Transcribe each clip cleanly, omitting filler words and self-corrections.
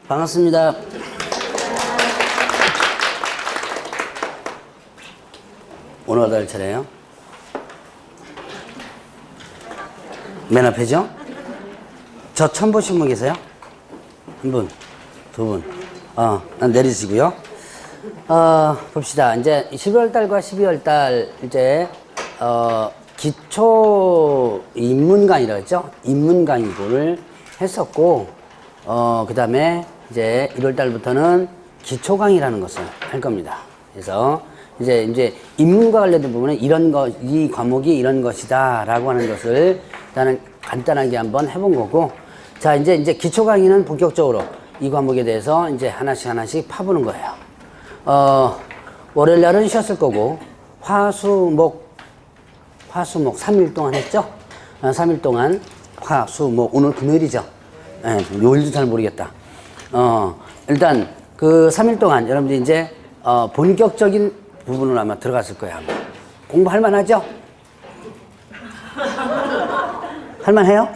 반갑습니다. 오늘 어떨 차례예요? 맨 앞에죠? 저 처음 보신 분 계세요? 한 분, 두 분. 내리시고요. 봅시다. 이제 11월 달과 12월 달 이제 기초 입문 강의라고 했죠? 입문 강의를 했었고, 그 다음에 이제 1월 달부터는 기초 강의라는 것을 할 겁니다. 그래서 이제 입문과 관련된 부분은 이 과목이 이런 것이다 라고 하는 것을 일단은 간단하게 한번 해본 거고, 자, 이제 기초 강의는 본격적으로 이 과목에 대해서 이제 하나씩 파보는 거예요. 월요일 날은 쉬었을 거고, 화수목 3일 동안 했죠? 3일 동안 화수목, 오늘 금요일이죠? 네, 요일도 잘 모르겠다. 일단 그 3일 동안 여러분들이 이제 본격적인 부분으로 아마 들어갔을 거예요. 아마. 공부할 만하죠? 할만해요?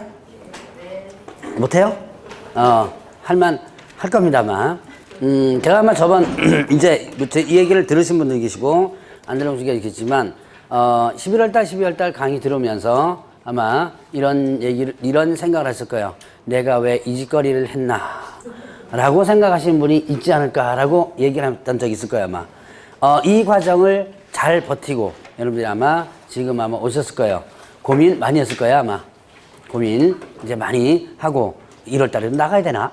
못해요? 할 겁니다, 아마. 제가 아마 저번, 이제, 이 얘기를 들으신 분들 계시고, 안 들으신 분들 계시지만, 11월달, 12월달 강의 들으면서 아마 이런 생각을 하실 거예요. 내가 왜 이 짓거리를 했나? 라고 생각하시는 분이 있지 않을까라고 얘기를 했던 적이 있을 거예요, 아마. 이 과정을 잘 버티고, 여러분들이 아마 지금 아마 오셨을 거예요. 고민 많이 했을 거예요, 아마. 고민 이제 많이 하고, 1월 달에도 나가야 되나?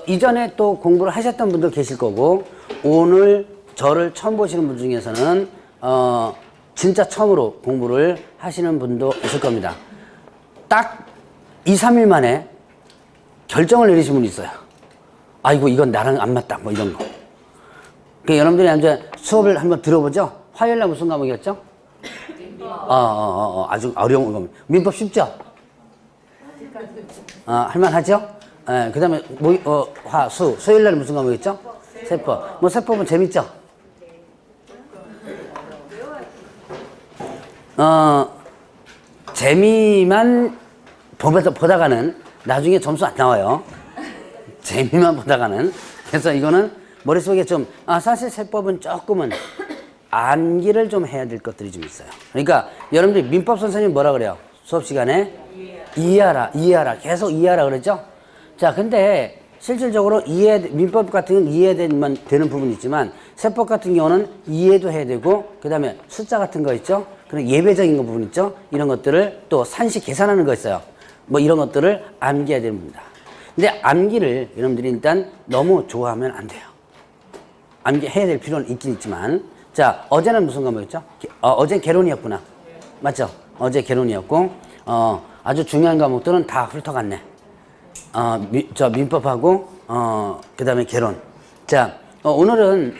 이전에 또 공부를 하셨던 분도 계실 거고, 오늘 저를 처음 보시는 분 중에서는, 진짜 처음으로 공부를 하시는 분도 있을 겁니다. 딱 2, 3일 만에 결정을 내리신 분이 있어요. 아이고, 이건 나랑 안 맞다, 뭐 이런 거. 그러니까 여러분들이 이제 수업을 한번 들어보죠? 화요일 날 무슨 과목이었죠? 아주 어려운 과목. 민법 쉽죠? 할만하죠? 그 다음에, 수요일 날 무슨 과목이었죠? 세법. 세법은 재밌죠? 재미만 보다가는 나중에 점수 안 나와요. 재미만 보다가는. 그래서 이거는 머릿속에 좀, 사실 세법은 조금은 암기를 좀 해야 될 것들이 좀 있어요. 그러니까 여러분들이 민법 선생님 뭐라 그래요? 수업 시간에? 이해하라. 계속 이해하라 그랬죠? 자, 근데 실질적으로 민법 같은 경우는 이해되는 부분이 있지만 세법 같은 경우는 이해도 해야 되고, 그 다음에 숫자 같은 거 있죠? 그런 예배적인 부분 있죠? 이런 것들을 또 산식 계산하는 거 있어요. 뭐 이런 것들을 암기해야 되는 겁니다. 근데 암기를 여러분들이 일단 너무 좋아하면 안 돼요. 암기해야 될 필요는 있긴 있지만, 자, 어제는 무슨 과목이었죠? 어제는 개론이었구나. 맞죠? 어제 개론이었고, 아주 중요한 과목들은 다 훑어갔네. 민법하고, 그 다음에 개론. 자, 오늘은,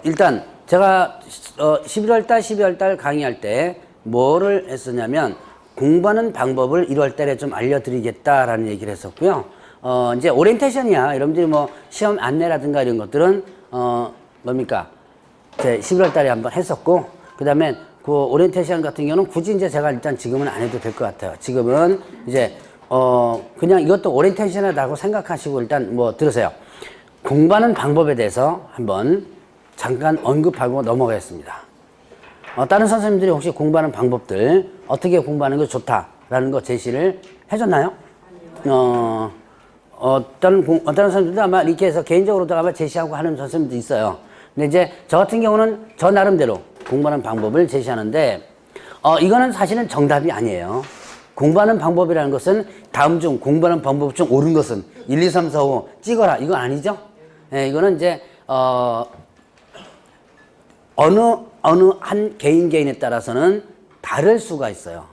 일단, 제가, 11월달, 12월달 강의할 때 뭐를 했었냐면, 공부하는 방법을 1월달에 좀 알려드리겠다라는 얘기를 했었고요. 이제 오리엔테이션이야. 여러분들이 뭐, 시험 안내라든가 이런 것들은, 이제 11월달에 한번 했었고, 그 다음에 그 오리엔테이션 같은 경우는 굳이 이제 제가 일단 지금은 안 해도 될 것 같아요. 지금은 이제, 그냥 이것도 오리엔테이션이라고 생각하시고 일단 뭐 들으세요. 공부하는 방법에 대해서 한번 잠깐 언급하고 넘어가겠습니다. 다른 선생님들이 혹시 공부하는 방법들, 어떻게 공부하는 게 좋다라는 거 제시를 해줬나요? 어떤 선생님들도 아마 이렇게 해서 개인적으로도 아마 제시하고 하는 선생님도 있어요. 근데 이제 저 같은 경우는 저 나름대로 공부하는 방법을 제시하는데, 이거는 사실은 정답이 아니에요. 공부하는 방법이라는 것은 다음 중 공부하는 방법 중 옳은 것은 1, 2, 3, 4, 5 찍어라. 이건 아니죠? 네, 이거는 이제, 어느 한 개인에 따라서는 다를 수가 있어요.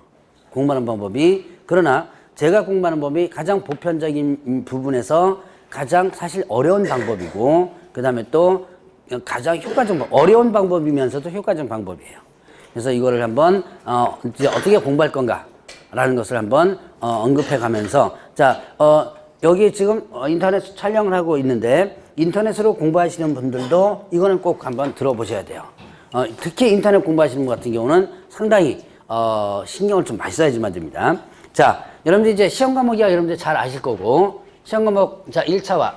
공부하는 방법이. 그러나 제가 공부하는 법이 가장 보편적인 부분에서 가장 사실 어려운 방법이고, 그 다음에 또 가장 효과적, 어려운 방법이면서도 효과적 방법이에요. 그래서 이거를 한번, 이제 어떻게 공부할 건가? 라는 것을 한번, 언급해 가면서, 자, 여기 지금 인터넷 촬영을 하고 있는데, 인터넷으로 공부하시는 분들도 이거는 꼭 한번 들어보셔야 돼요. 특히 인터넷 공부하시는 분 같은 경우는 상당히 신경을 좀 많이 써야지만 됩니다. 자, 여러분들 이제 시험 과목이야 여러분들 잘 아실 거고, 시험 과목, 자, 1차와,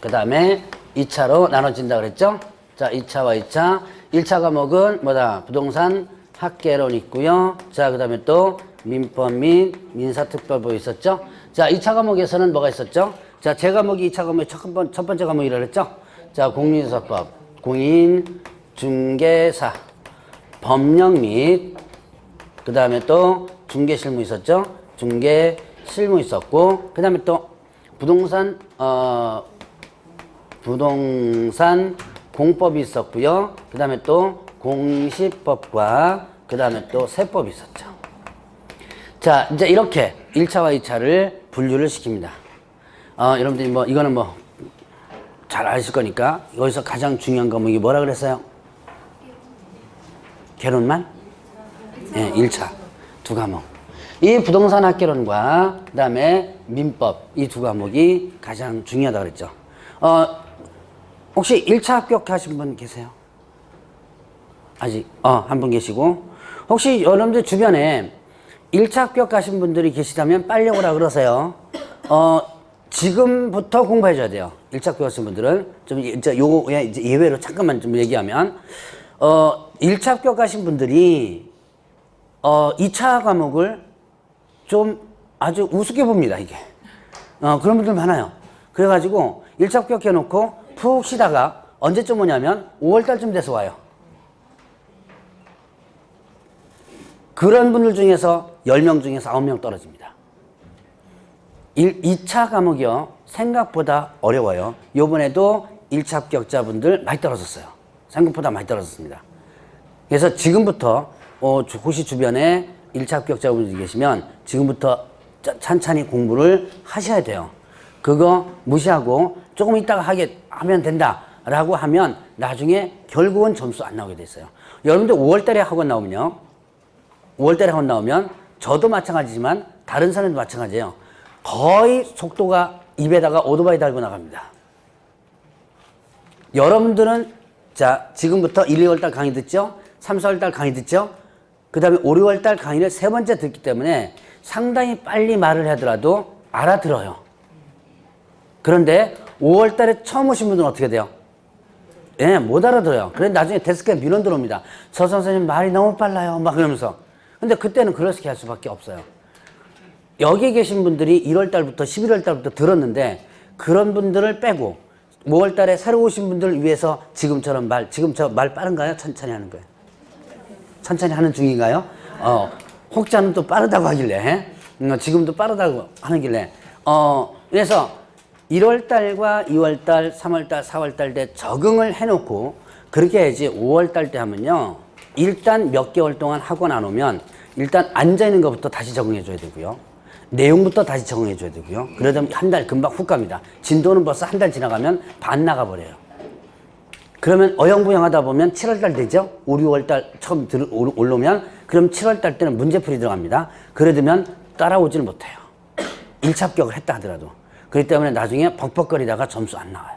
그 다음에 2차로 나눠진다 그랬죠? 자, 2차와 2차. 1차 과목은 뭐다? 부동산 학개론 있고요. 자, 그 다음에 또 민법 및 민사특별법 있었죠? 자, 2차 과목에서는 뭐가 있었죠? 자, 제 과목이 2차 과목의 첫 번째 과목이라 그랬죠? 자, 공인인사법, 공인중개사, 법령 및, 그 다음에 또 중개실무 있었죠? 중개실무 있었고, 그 다음에 또 부동산 공법이 있었고요. 그 다음에 또 공시법과 그 다음에 또 세법이 있었죠. 자, 이제 이렇게 1차와 2차를 분류를 시킵니다. 여러분들이 뭐, 이거는 뭐, 잘 아실 거니까, 여기서 가장 중요한 과목이 뭐라 그랬어요? 개론만? 네, 1차. 두 과목. 이 부동산 학개론과 그 다음에 민법, 이 두 과목이 가장 중요하다 그랬죠. 혹시 1차 합격하신 분 계세요? 아직, 한 분 계시고. 혹시 여러분들 주변에 1차 합격하신 분들이 계시다면 빨리 오라 그러세요. 지금부터 공부해줘야 돼요. 1차 합격하신 분들은. 좀, 이제 요거에 이제 예외로 잠깐만 좀 얘기하면, 1차 합격하신 분들이, 2차 과목을 좀 아주 우습게 봅니다, 이게. 그런 분들 많아요. 그래가지고 1차 합격해놓고 푹 쉬다가 언제쯤 오냐면 5월달쯤 돼서 와요. 그런 분들 중에서 10명 중에서 9명 떨어집니다. 2차 과목이요. 생각보다 어려워요. 요번에도 1차 합격자분들 많이 떨어졌어요. 생각보다 많이 떨어졌습니다. 그래서 지금부터 혹시 주변에 1차 합격자분들이 계시면 지금부터 찬찬히 공부를 하셔야 돼요. 그거 무시하고 조금 이따가 하면 된다라고 하면 나중에 결국은 점수 안 나오게 돼 있어요. 여러분들 5월달에 학원 나오면요. 5월달에 학원 나오면 저도 마찬가지지만 다른 사람도 마찬가지예요. 거의 속도가 입에다가 오토바이 달고 나갑니다. 여러분들은 자 지금부터 1, 2월달 강의 듣죠? 3, 4월달 강의 듣죠? 그 다음에 5, 6월달 강의를 세 번째 듣기 때문에 상당히 빨리 말을 하더라도 알아들어요. 그런데 5월달에 처음 오신 분들은 어떻게 돼요? 예, 못 알아들어요. 그래서 나중에 데스크에 민원 들어옵니다. 저 선생님 말이 너무 빨라요. 막 그러면서. 근데 그때는 그렇게 할 수밖에 없어요. 여기 계신 분들이 1월달부터 11월달부터 들었는데 그런 분들을 빼고 5월달에 새로 오신 분들을 위해서 지금처럼 지금 저 말 빠른가요? 천천히 하는 거예요? 천천히 하는 중인가요? 혹자는 또 빠르다고 하길래 지금도 빠르다고 하길래 그래서 1월달과 2월달, 3월달, 4월달 때 적응을 해놓고 그렇게 해야지 5월달 때 하면요. 일단 몇 개월 동안 학원 안 오면 일단 앉아있는 것부터 다시 적응해줘야 되고요. 내용부터 다시 적응해줘야 되고요. 그러다 한 달 금방 훅 갑니다. 진도는 벌써 한 달 지나가면 반 나가버려요. 그러면 어영부영 하다 보면 7월달 되죠? 5, 6월달 처음 올라오면 그럼 7월달 때는 문제풀이 들어갑니다. 그러면 따라오지를 못해요. 1차 합격을 했다 하더라도. 그렇기 때문에 나중에 벅벅거리다가 점수 안 나와요.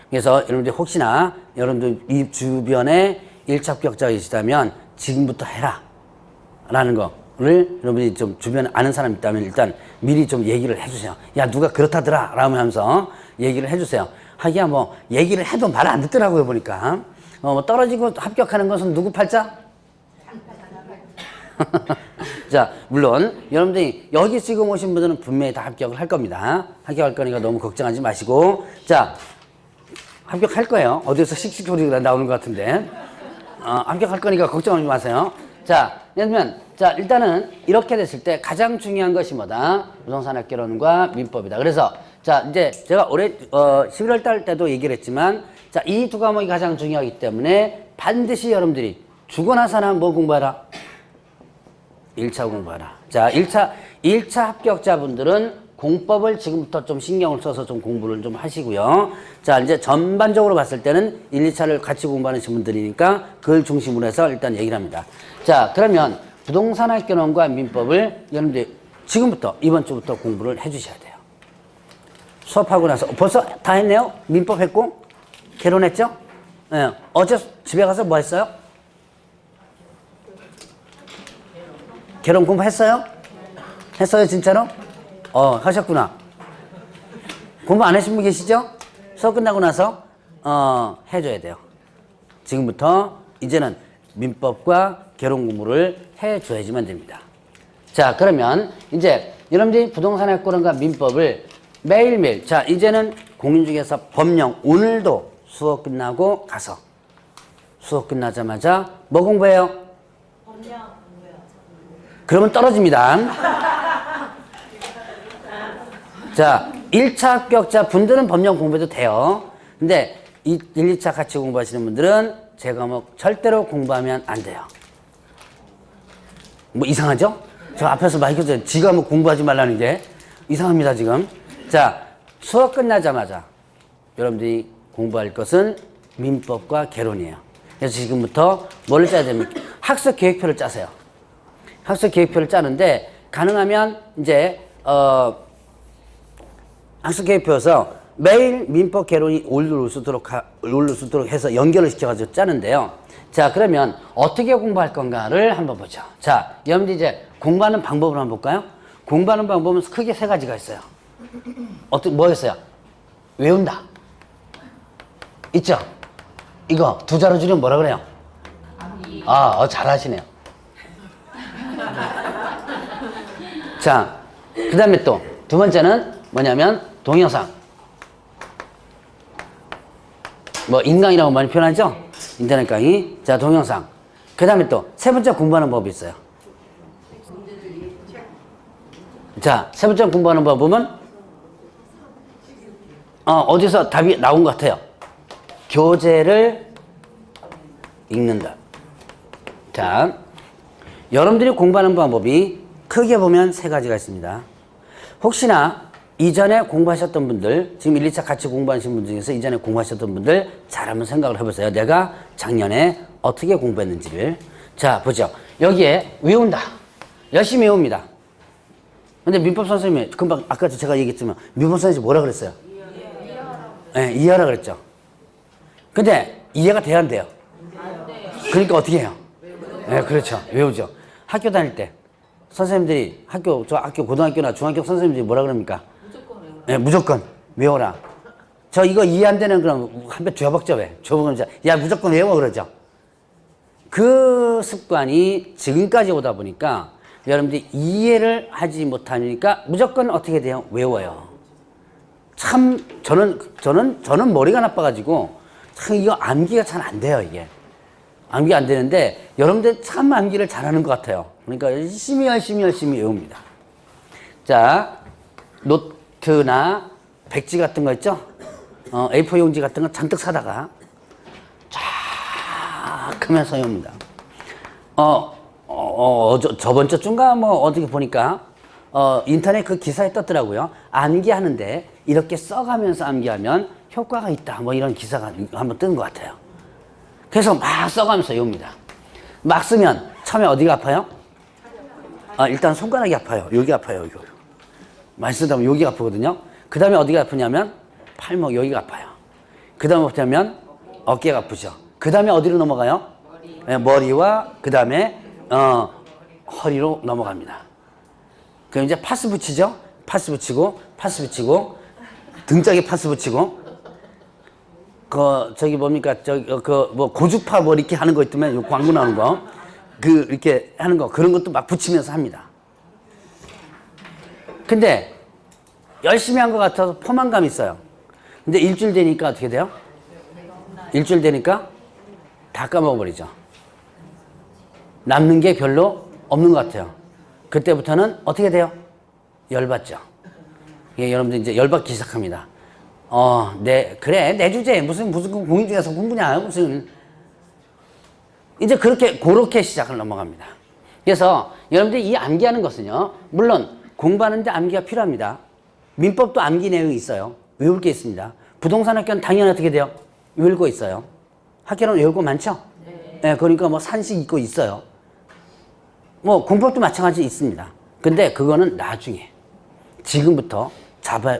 그래서 여러분들 혹시나 여러분들 이 주변에 1차 합격자가 있다면 지금부터 해라 라는 거를 여러분이 좀 주변에 아는 사람이 있다면 일단 미리 좀 얘기를 해주세요. 야 누가 그렇다더라 라고 하면서 얘기를 해주세요. 하기야 뭐 얘기를 해도 말 안 듣더라고요 보니까. 뭐 떨어지고 합격하는 것은 누구 팔자? 자 물론 여러분들이 여기 지금 오신 분들은 분명히 다 합격을 할 겁니다. 합격할 거니까 너무 걱정하지 마시고 자 합격할 거예요. 어디서 씩씩 소리가 나오는 것 같은데 합격할 거니까 걱정하지 마세요. 자 그러면 자 일단은 이렇게 됐을 때 가장 중요한 것이 뭐다? 부동산 학개론과 민법이다. 그래서 자 이제 제가 올해 11월 달 때도 얘기를 했지만 자 이 두 과목이 가장 중요하기 때문에 반드시 여러분들이 죽어나서나 뭐 공부하라? 1차 공부하라. 자 1차 합격자분들은 공법을 지금부터 좀 신경을 써서 좀 공부를 좀 하시고요. 자 이제 전반적으로 봤을 때는 1, 2차를 같이 공부하는 분들이니까 그걸 중심으로 해서 일단 얘기를 합니다. 자 그러면 부동산 학개론과 민법을 여러분들 지금부터 이번 주부터 공부를 해주셔야 돼요. 수업하고 나서 벌써 다 했네요. 민법 했고 개론했죠. 네. 어제 집에 가서 뭐 했어요? 개론 공부했어요? 했어요, 진짜로? 하셨구나. 공부 안 하신 분 계시죠? 수업 끝나고 나서, 해줘야 돼요. 지금부터 이제는 민법과 개론 공부를 해줘야지만 됩니다. 자, 그러면 이제 여러분들이 부동산학과론과 민법을 매일매일, 자, 이제는 공인중개사 법령, 오늘도 수업 끝나고 가서 수업 끝나자마자 뭐 공부해요? 법령 공부해요. 그러면 떨어집니다. 자, 1차 합격자 분들은 법령 공부해도 돼요. 근데 1, 2차 같이 공부하시는 분들은 제 과목 절대로 공부하면 안 돼요. 뭐 이상하죠? 저 앞에서 마이크 지 과목 공부하지 말라는 게 이상합니다, 지금. 자, 수업 끝나자마자 여러분들이 공부할 것은 민법과 개론이에요. 그래서 지금부터 뭘 짜야 됩니까? 학습 계획표를 짜세요. 학습 계획표를 짜는데 가능하면 이제 학습 계획표에서 매일 민법 개론이 올릴 수 있도록 해서 연결을 시켜가지고 짜는데요. 자, 그러면 어떻게 공부할 건가를 한번 보죠. 자, 여러분들 이제 공부하는 방법을 한번 볼까요? 공부하는 방법은 크게 세 가지가 있어요. 뭐겠어요? 외운다. 있죠? 이거 두 자로 줄이면 뭐라 그래요? 잘하시네요. 자, 그 다음에 또 두 번째는 뭐냐면 동영상. 뭐 인강이라고 많이 표현하죠? 인터넷 강의. 자, 동영상. 그 다음에 또 세 번째 공부하는 법이 있어요. 자, 세 번째 공부하는 법은 어디서 답이 나온 것 같아요. 교재를 읽는다. 자, 여러분들이 공부하는 방법이 크게 보면 세 가지가 있습니다. 혹시나 이전에 공부하셨던 분들, 지금 1, 2차 같이 공부하신 분 중에서 이전에 공부하셨던 분들 잘 한번 생각을 해보세요. 내가 작년에 어떻게 공부했는지를. 자, 보죠. 여기에 외운다. 열심히 외웁니다. 근데 민법 선생님이 금방 아까 제가 얘기했지만 민법 선생님이 뭐라 그랬어요? 네, 이해하라 그랬죠. 근데 이해가 돼야 안 돼요? 그러니까 어떻게 해요? 네, 그렇죠. 외우죠. 학교 다닐 때 선생님들이 저 학교 고등학교나 중학교 선생님들이 뭐라 그럽니까? 무조건 외워라. 네, 무조건 외워라. 저 이거 이해 안 되는 그럼 한 배 줘박죠 왜? 줘박으면 야 무조건 외워 그러죠. 그 습관이 지금까지 오다 보니까 여러분들이 이해를 하지 못하니까 무조건 어떻게 돼요? 외워요. 참 저는 머리가 나빠가지고 참 이거 암기가 잘 안 돼요 이게. 암기가 안 되는데 여러분들 참 암기를 잘하는 것 같아요. 그러니까 열심히 외웁니다. 자, 노트나 백지 같은 거 있죠? A4 용지 같은 거 잔뜩 사다가 쫙 하면서 외웁니다. 저번 주쯤가 뭐 어떻게 보니까 인터넷 그 기사에 떴더라고요. 암기하는데 이렇게 써가면서 암기하면 효과가 있다. 뭐 이런 기사가 한번 뜬 것 같아요. 그래서 막 써가면서 외웁니다. 막 쓰면 처음에 어디가 아파요? 일단 손가락이 아파요. 여기 아파요. 여기. 많이 쓰다 보면 여기가 아프거든요. 그 다음에 어디가 아프냐면 팔목 여기가 아파요. 그 다음에 어떻냐면 어깨가 아프죠. 그 다음에 어디로 넘어가요? 네, 머리와 그 다음에 허리로 넘어갑니다. 그럼 이제 파스 붙이죠. 파스 붙이고 등짝에 파스 붙이고 저기 뭡니까 뭐 고주파 뭐 이렇게 하는 거 있으면 요 광고 나오는 거 이렇게 하는 거 그런 것도 막 붙이면서 합니다. 근데 열심히 한 것 같아서 포만감이 있어요. 근데 일주일 되니까 어떻게 돼요? 일주일 되니까 다 까먹어버리죠. 남는 게 별로 없는 것 같아요. 그때부터는 어떻게 돼요? 열받죠. 예, 여러분들 이제 열받기 시작합니다. 그래, 내 주제. 무슨 공인중개사 공부냐, 무슨. 이제 그렇게 시작을 넘어갑니다. 그래서 여러분들이 이 암기하는 것은요, 물론 공부하는데 암기가 필요합니다. 민법도 암기 내용이 있어요. 외울 게 있습니다. 부동산 학교는 당연히 어떻게 돼요? 외울 거 있어요. 학교는 외울 거 많죠? 네, 그러니까 뭐 산식 있고 있어요. 뭐 공법도 마찬가지 있습니다. 근데 그거는 나중에. 지금부터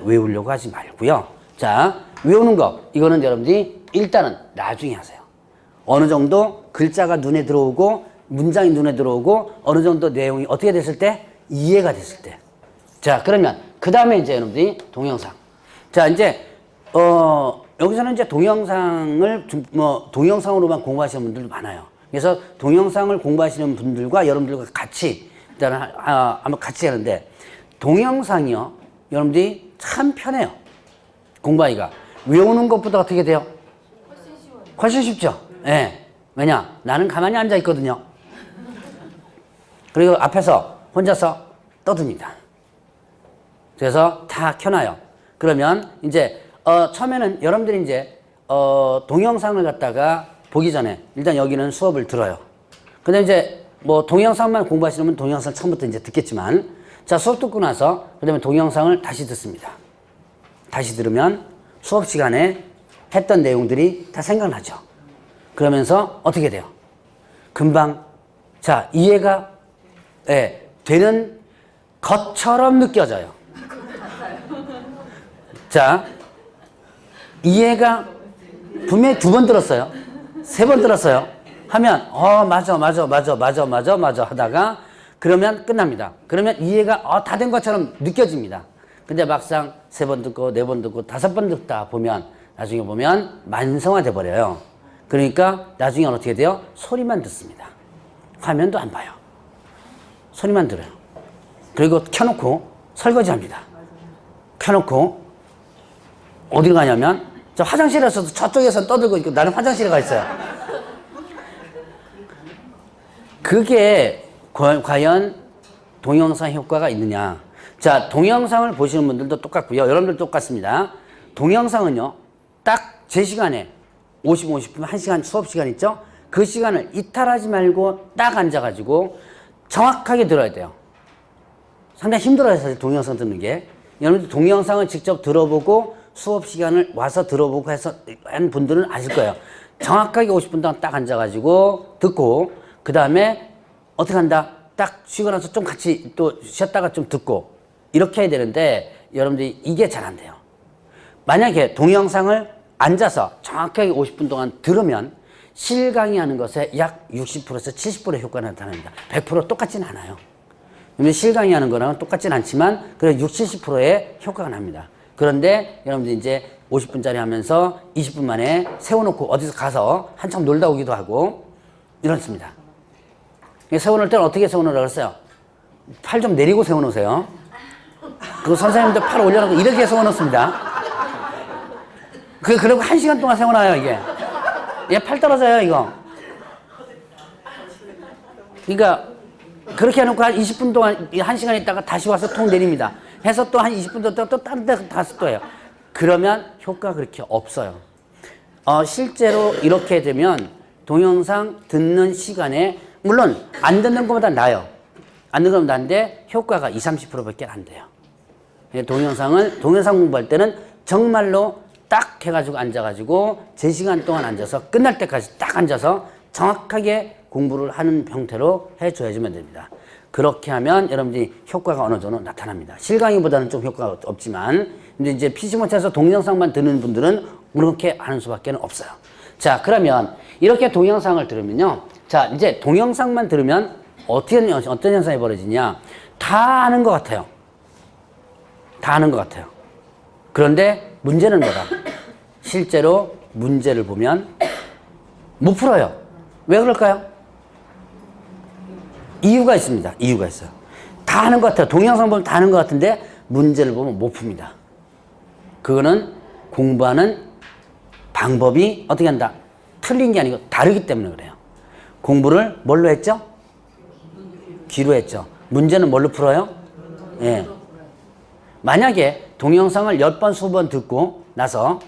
외우려고 하지 말고요. 자, 외우는 거 이거는 여러분들이 일단은 나중에 하세요. 어느 정도 글자가 눈에 들어오고 문장이 눈에 들어오고 어느 정도 내용이 어떻게 됐을 때? 이해가 됐을 때. 자, 그러면 그 다음에 이제 여러분들이 동영상. 자, 이제 여기서는 이제 동영상을 동영상으로만 공부하시는 분들도 많아요. 그래서 동영상을 공부하시는 분들과 여러분들과 같이 일단은 한번 같이 하는데, 동영상이요, 여러분들이 참 편해요. 공부하기가. 외우는 것보다 어떻게 돼요? 훨씬 쉽죠. 예. 네. 왜냐? 나는 가만히 앉아 있거든요. 그리고 앞에서 혼자서 떠듭니다. 그래서 다 켜놔요. 그러면 이제 처음에는 여러분들이 이제 동영상을 갖다가 보기 전에 일단 여기는 수업을 들어요. 근데 이제 뭐 동영상만 공부하시는 분 동영상 처음부터 이제 듣겠지만, 자, 수업 듣고 나서 그다음에 동영상을 다시 듣습니다. 다시 들으면 수업 시간에 했던 내용들이 다 생각나죠. 그러면서 어떻게 돼요? 금방 자, 이해가 되는 것처럼 느껴져요. 자, 이해가 분명히 2번 들었어요. 3번 들었어요. 하면 맞아 하다가 그러면 끝납니다. 그러면 이해가 다 된 것처럼 느껴집니다. 근데 막상 3번 듣고 4번 듣고 5번 듣다 보면 나중에 보면 만성화돼 버려요. 그러니까 나중에 어떻게 돼요? 소리만 듣습니다. 화면도 안 봐요. 소리만 들어요. 그리고 켜놓고 설거지합니다. 켜놓고 어디로 가냐면 저 화장실에서도 저쪽에서 떠들고 있고 나는 화장실에 가 있어요. 그게 과연 동영상 효과가 있느냐. 자, 동영상을 보시는 분들도 똑같고요. 여러분들 똑같습니다. 동영상은요, 딱 제 시간에 50분, 1시간 수업 시간 있죠? 그 시간을 이탈하지 말고 딱 앉아가지고 정확하게 들어야 돼요. 상당히 힘들어요, 사실 동영상 듣는 게. 여러분들 동영상을 직접 들어보고 수업 시간을 와서 들어보고 해서 한 분들은 아실 거예요. 정확하게 50분 동안 딱 앉아가지고 듣고, 그 다음에 어떻게 한다? 딱 쉬고 나서 좀 같이 또 쉬었다가 좀 듣고, 이렇게 해야 되는데 여러분들이 이게 잘 안 돼요. 만약에 동영상을 앉아서 정확하게 50분 동안 들으면 실강의하는 것에 약 60%에서 70%의 효과가 나타납니다. 100% 똑같지는 않아요. 실강의하는 거랑은 똑같지는 않지만 그래도 60, 70%의 효과가 납니다. 그런데 여러분들 이제 50분짜리 하면서 20분 만에 세워놓고 어디서 가서 한참 놀다 오기도 하고 이렇습니다. 세워놓을 때는 어떻게 세워놓으라고 그랬어요? 팔 좀 내리고 세워놓으세요. 그리고 선생님들 팔 올려놓고 이렇게 세워놓습니다. 그리고 1시간 동안 세워놔요, 이게. 얘 팔 떨어져요, 이거. 그러니까 그렇게 해놓고 한 20분 동안 1시간 있다가 다시 와서 통 내립니다. 해서 또 한 20분 또 다른 데 다시 또 해요. 그러면 효과가 그렇게 없어요. 실제로 이렇게 되면 동영상 듣는 시간에 물론 안 듣는 것보다 나아요. 안 듣는 것보다 나은데 효과가 20, 30%밖에 안 돼요. 동영상 공부할 때는 정말로 딱 해가지고 앉아가지고 제 시간 동안 앉아서 끝날 때까지 딱 앉아서 정확하게 공부를 하는 형태로 해줘야지만 됩니다. 그렇게 하면 여러분들이 효과가 어느 정도 나타납니다. 실강의보다는 좀 효과가 없지만, 근데 이제 PC모차에서 동영상만 듣는 분들은 그렇게 하는 수밖에 없어요. 자, 그러면 이렇게 동영상을 들으면요. 자, 이제 동영상만 들으면 어떤 현상이 벌어지냐. 다 아는 것 같아요. 다 아는 것 같아요. 그런데 문제는 뭐다? 실제로 문제를 보면 못 풀어요. 왜 그럴까요? 이유가 있습니다. 이유가 있어요. 다 아는 것 같아요. 동영상 보면 다 아는 것 같은데 문제를 보면 못 풉니다. 그거는 공부하는 방법이 어떻게 한다? 틀린 게 아니고 다르기 때문에 그래요. 공부를 뭘로 했죠? 귀로 했죠. 문제는 뭘로 풀어요? 예. 만약에 동영상을 10번, 20번 듣고 나서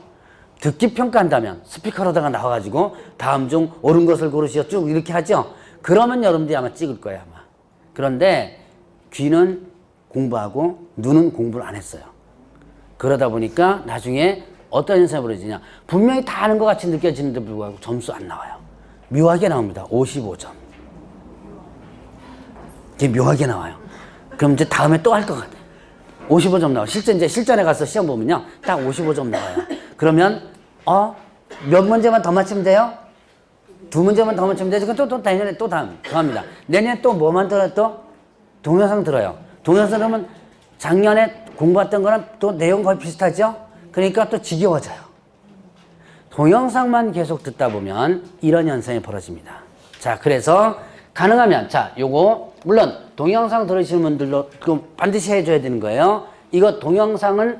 듣기 평가한다면 스피커로다가 나와가지고 다음 중 옳은 것을 고르시오 쭉 이렇게 하죠. 그러면 여러분들이 아마 찍을 거예요, 아마. 그런데 귀는 공부하고 눈은 공부를 안 했어요. 그러다 보니까 나중에 어떤 현상이 벌어지냐. 분명히 다 아는 것 같이 느껴지는데 불구하고 점수 안 나와요. 묘하게 나옵니다. 55점. 이게 묘하게 나와요. 그럼 이제 다음에 또 할 것 같아요. 55점 나와요. 이제 실전에 가서 시험 보면요. 딱 55점 나와요. 그러면, 몇 문제만 더 맞추면 돼요? 2문제만 더 맞추면 되죠. 또 내년에 또 더 합니다. 내년에 또 뭐만 들어요? 또? 동영상 들어요. 동영상 들으면 작년에 공부했던 거랑 또 내용 거의 비슷하죠? 그러니까 또 지겨워져요. 동영상만 계속 듣다 보면 이런 현상이 벌어집니다. 자, 그래서 가능하면, 자, 요거, 물론 동영상 들으시는 분들도 반드시 해줘야 되는 거예요. 이거 동영상은,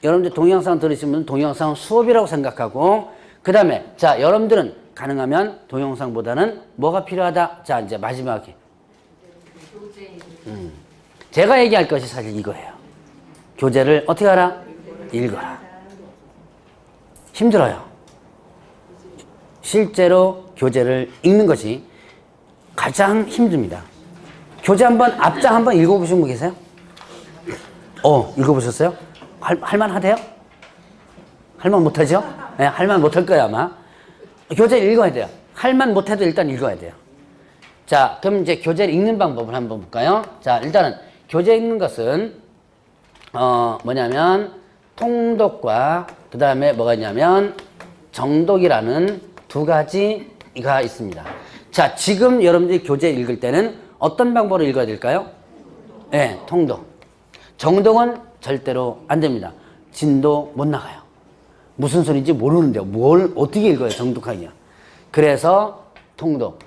여러분들 동영상 들으시는 분은 동영상 수업이라고 생각하고, 그 다음에, 자, 여러분들은 가능하면 동영상보다는 뭐가 필요하다? 자, 이제 마지막에. 제가 얘기할 것이 사실 이거예요. 교재를 어떻게 하라? 읽어라. 힘들어요. 실제로 교재를 읽는 것이 가장 힘듭니다. 교재 한번, 앞장 한번 읽어보신 분 계세요? 읽어보셨어요? 할만 하대요? 할만 못하죠? 네, 할만 못할 거야, 아마. 교재 읽어야 돼요. 할만 못해도 일단 읽어야 돼요. 자, 그럼 이제 교재를 읽는 방법을 한번 볼까요? 자, 일단은 교재 읽는 것은, 뭐냐면, 통독과, 그 다음에 뭐가 있냐면, 정독이라는 두 가지가 있습니다. 자, 지금 여러분들이 교재 읽을 때는 어떤 방법으로 읽어야 될까요? 네, 통독. 정독은 절대로 안 됩니다. 진도 못 나가요. 무슨 소리인지 모르는데요. 뭘 어떻게 읽어요, 정독하기가. 그래서 통독.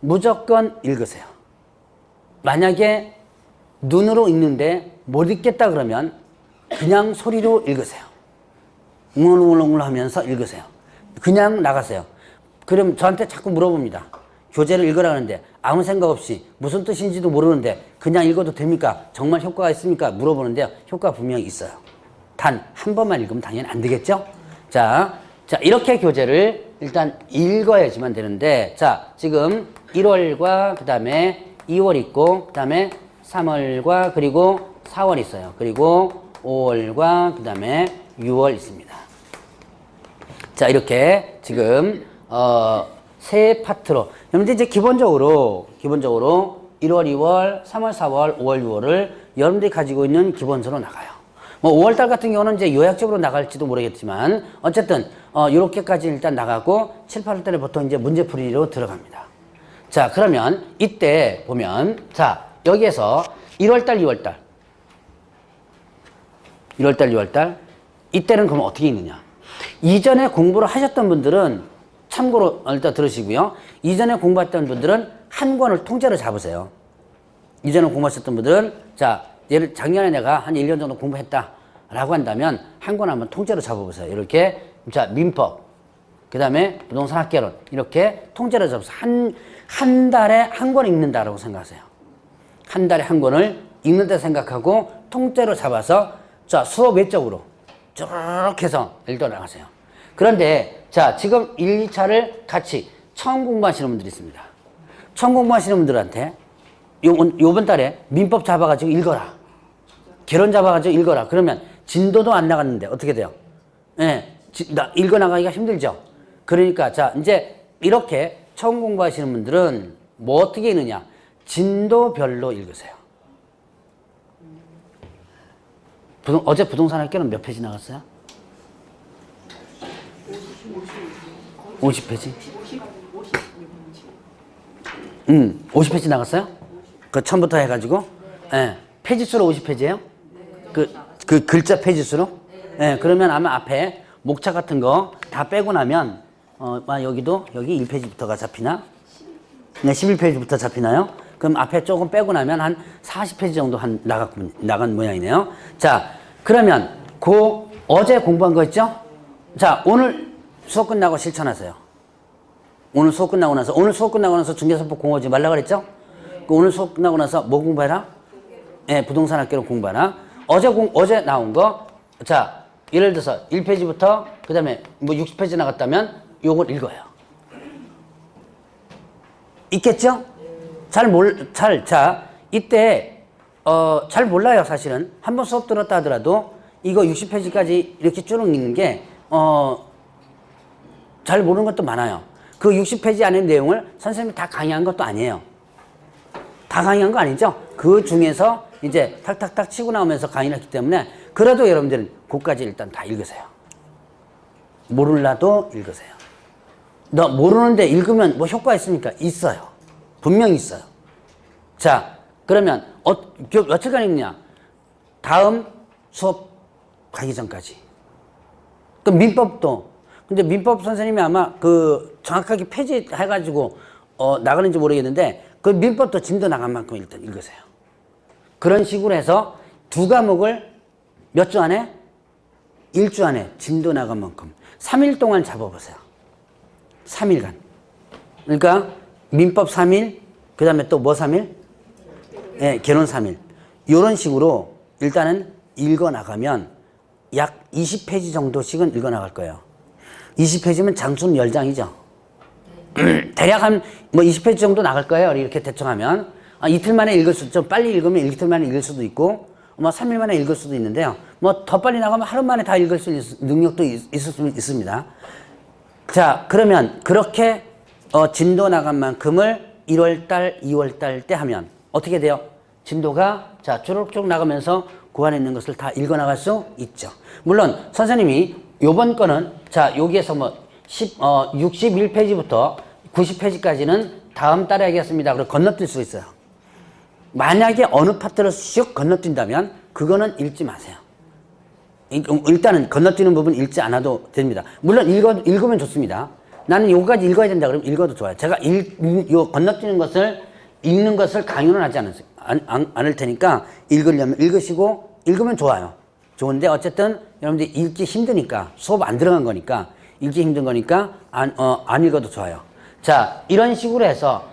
무조건 읽으세요. 만약에 눈으로 읽는데 못 읽겠다 그러면 그냥 소리로 읽으세요. 웅얼웅얼 하면서 읽으세요. 그냥 나가세요. 그럼 저한테 자꾸 물어봅니다. 교재를 읽으라 하는데 아무 생각 없이 무슨 뜻인지도 모르는데 그냥 읽어도 됩니까? 정말 효과가 있습니까? 물어보는데요. 효과 분명히 있어요. 단 한 번만 읽으면 당연히 안 되겠죠? 자, 이렇게 교재를 일단 읽어야지만 되는데, 자, 지금 1월과 그 다음에 2월 있고, 그 다음에 3월과 그리고 4월 있어요. 그리고 5월과 그 다음에 6월 있습니다. 자, 이렇게 지금, 세 파트로. 여러분들 이제 기본적으로 1월, 2월, 3월, 4월, 5월, 6월을 여러분들이 가지고 있는 기본서로 나가요. 뭐 5월달 같은 경우는 이제 요약적으로 나갈지도 모르겠지만 어쨌든 요렇게까지 일단 나가고 7, 8월달에 보통 이제 문제풀이로 들어갑니다. 자, 그러면 이때 보면 자, 여기에서 1월달, 2월달 2월달 이때는 그럼 어떻게 있느냐? 이전에 공부를 하셨던 분들은 참고로 일단 들으시고요. 이전에 공부했던 분들은 한 권을 통째로 잡으세요. 이전에 공부하셨던 분들은 자, 예를 작년에 내가 한 1년 정도 공부했다 라고 한다면 한 권 한번 통째로 잡아보세요. 이렇게 자, 민법, 그 다음에 부동산 학개론 이렇게 통째로 잡아서 한 달에 한 권 읽는다라고 생각하세요. 한 달에 한 권을 읽는다 생각하고 통째로 잡아서 자, 수업 외적으로 쭉 해서 읽어 나가세요. 그런데 자, 지금 1, 2차를 같이 처음 공부하시는 분들이 있습니다. 처음 공부하시는 분들한테 요번 달에 민법 잡아가지고 읽어라. 개론 잡아가지고 읽어라. 그러면 진도도 안 나갔는데 어떻게 돼요? 예, 읽어 나가기가 힘들죠. 그러니까 자, 이제 이렇게 처음 공부하시는 분들은 뭐 어떻게 읽느냐? 진도별로 읽으세요. 어제 부동산 학교는 몇 페이지 나갔어요? 50페이지? 50페이지 나갔어요? 그 처음부터 해가지고? 예. 페이지 수로 50페이지예요? 그 글자 페이지 수로? 예. 그러면 아마 앞에 목차 같은 거 다 빼고 나면 여기도 여기 1페이지부터가 잡히나? 네, 11페이지부터 잡히나요? 그럼 앞에 조금 빼고 나면 한 40페이지 정도 나간 모양이네요. 자, 그러면 어제 공부한 거 있죠? 자, 오늘 수업 끝나고 실천하세요. 오늘 수업 끝나고 나서 중개사법 공부하지 말라 그랬죠? 오늘 수업 끝나고 나서 뭐 공부해라? 예, 부동산 학개론 공부하라. 어제 나온 거, 자, 예를 들어서 1페이지부터 그 다음에 뭐 60페이지 나갔다면 요걸 읽어요. 있겠죠? 이때, 잘 몰라요, 사실은. 한번 수업 들었다 하더라도 이거 60페이지까지 이렇게 쭉 읽는 게, 잘 모르는 것도 많아요. 그 60페이지 안에 내용을 선생님이 다 강의한 것도 아니에요. 다 강의한 거 아니죠? 그 중에서 이제 탁탁탁 치고 나오면서 강의를 했기 때문에 그래도 여러분들은 그것까지 일단 다 읽으세요. 모르라도 읽으세요. 너 모르는데 읽으면 뭐 효과 있습니까? 있어요. 분명히 있어요. 자, 그러면 며칠간 읽느냐? 다음 수업 가기 전까지. 그 민법도. 근데 민법 선생님이 아마 그 정확하게 폐지해가지고 나가는지 모르겠는데 그 민법도 진도 나간 만큼 일단 읽으세요. 그런 식으로 해서 두 과목을 몇 주 안에? 1주 안에 진도 나간 만큼 3일 동안 잡아보세요. 3일간. 그러니까 민법 3일, 그 다음에 또 뭐 3일? 예, 개론 3일. 이런 식으로 일단은 읽어나가면 약 20페이지 정도씩은 읽어나갈 거예요. 20페이지면 장수는 10장이죠. 대략 한 뭐 20페이지 정도 나갈 거예요. 이렇게 대충 하면. 이틀 만에 읽을 수, 좀 빨리 읽으면 이틀 만에 읽을 수도 있고, 뭐 3일 만에 읽을 수도 있는데요. 뭐 더 빨리 나가면 하루 만에 다 읽을 수 있는 능력도 있을 수 있습니다. 자, 그러면 그렇게 진도 나간 만큼을 1월달, 2월달 때 하면 어떻게 돼요? 진도가 자 쭈룩쭈룩 나가면서 그 안에 있는 것을 다 읽어나갈 수 있죠. 물론 선생님이 요번 거는 자 여기에서 뭐 61페이지부터 90페이지까지는 다음 달에 하겠습니다. 그리고 건너뛸 수 있어요. 만약에 어느 파트를 슉 건너뛴다면 그거는 읽지 마세요. 일단은 건너뛰는 부분 읽지 않아도 됩니다. 물론 읽으면 좋습니다. 나는 요거까지 읽어야 된다 그러면 읽어도 좋아요. 제가 요 건너뛰는 것을 읽는 것을 강요는 하지 않을 테니까 읽으려면 읽으시고 읽으면 좋아요. 좋은데 어쨌든 여러분들이 읽기 힘드니까 수업 안 들어간 거니까 읽기 힘든 거니까 안 읽어도 좋아요. 자, 이런 식으로 해서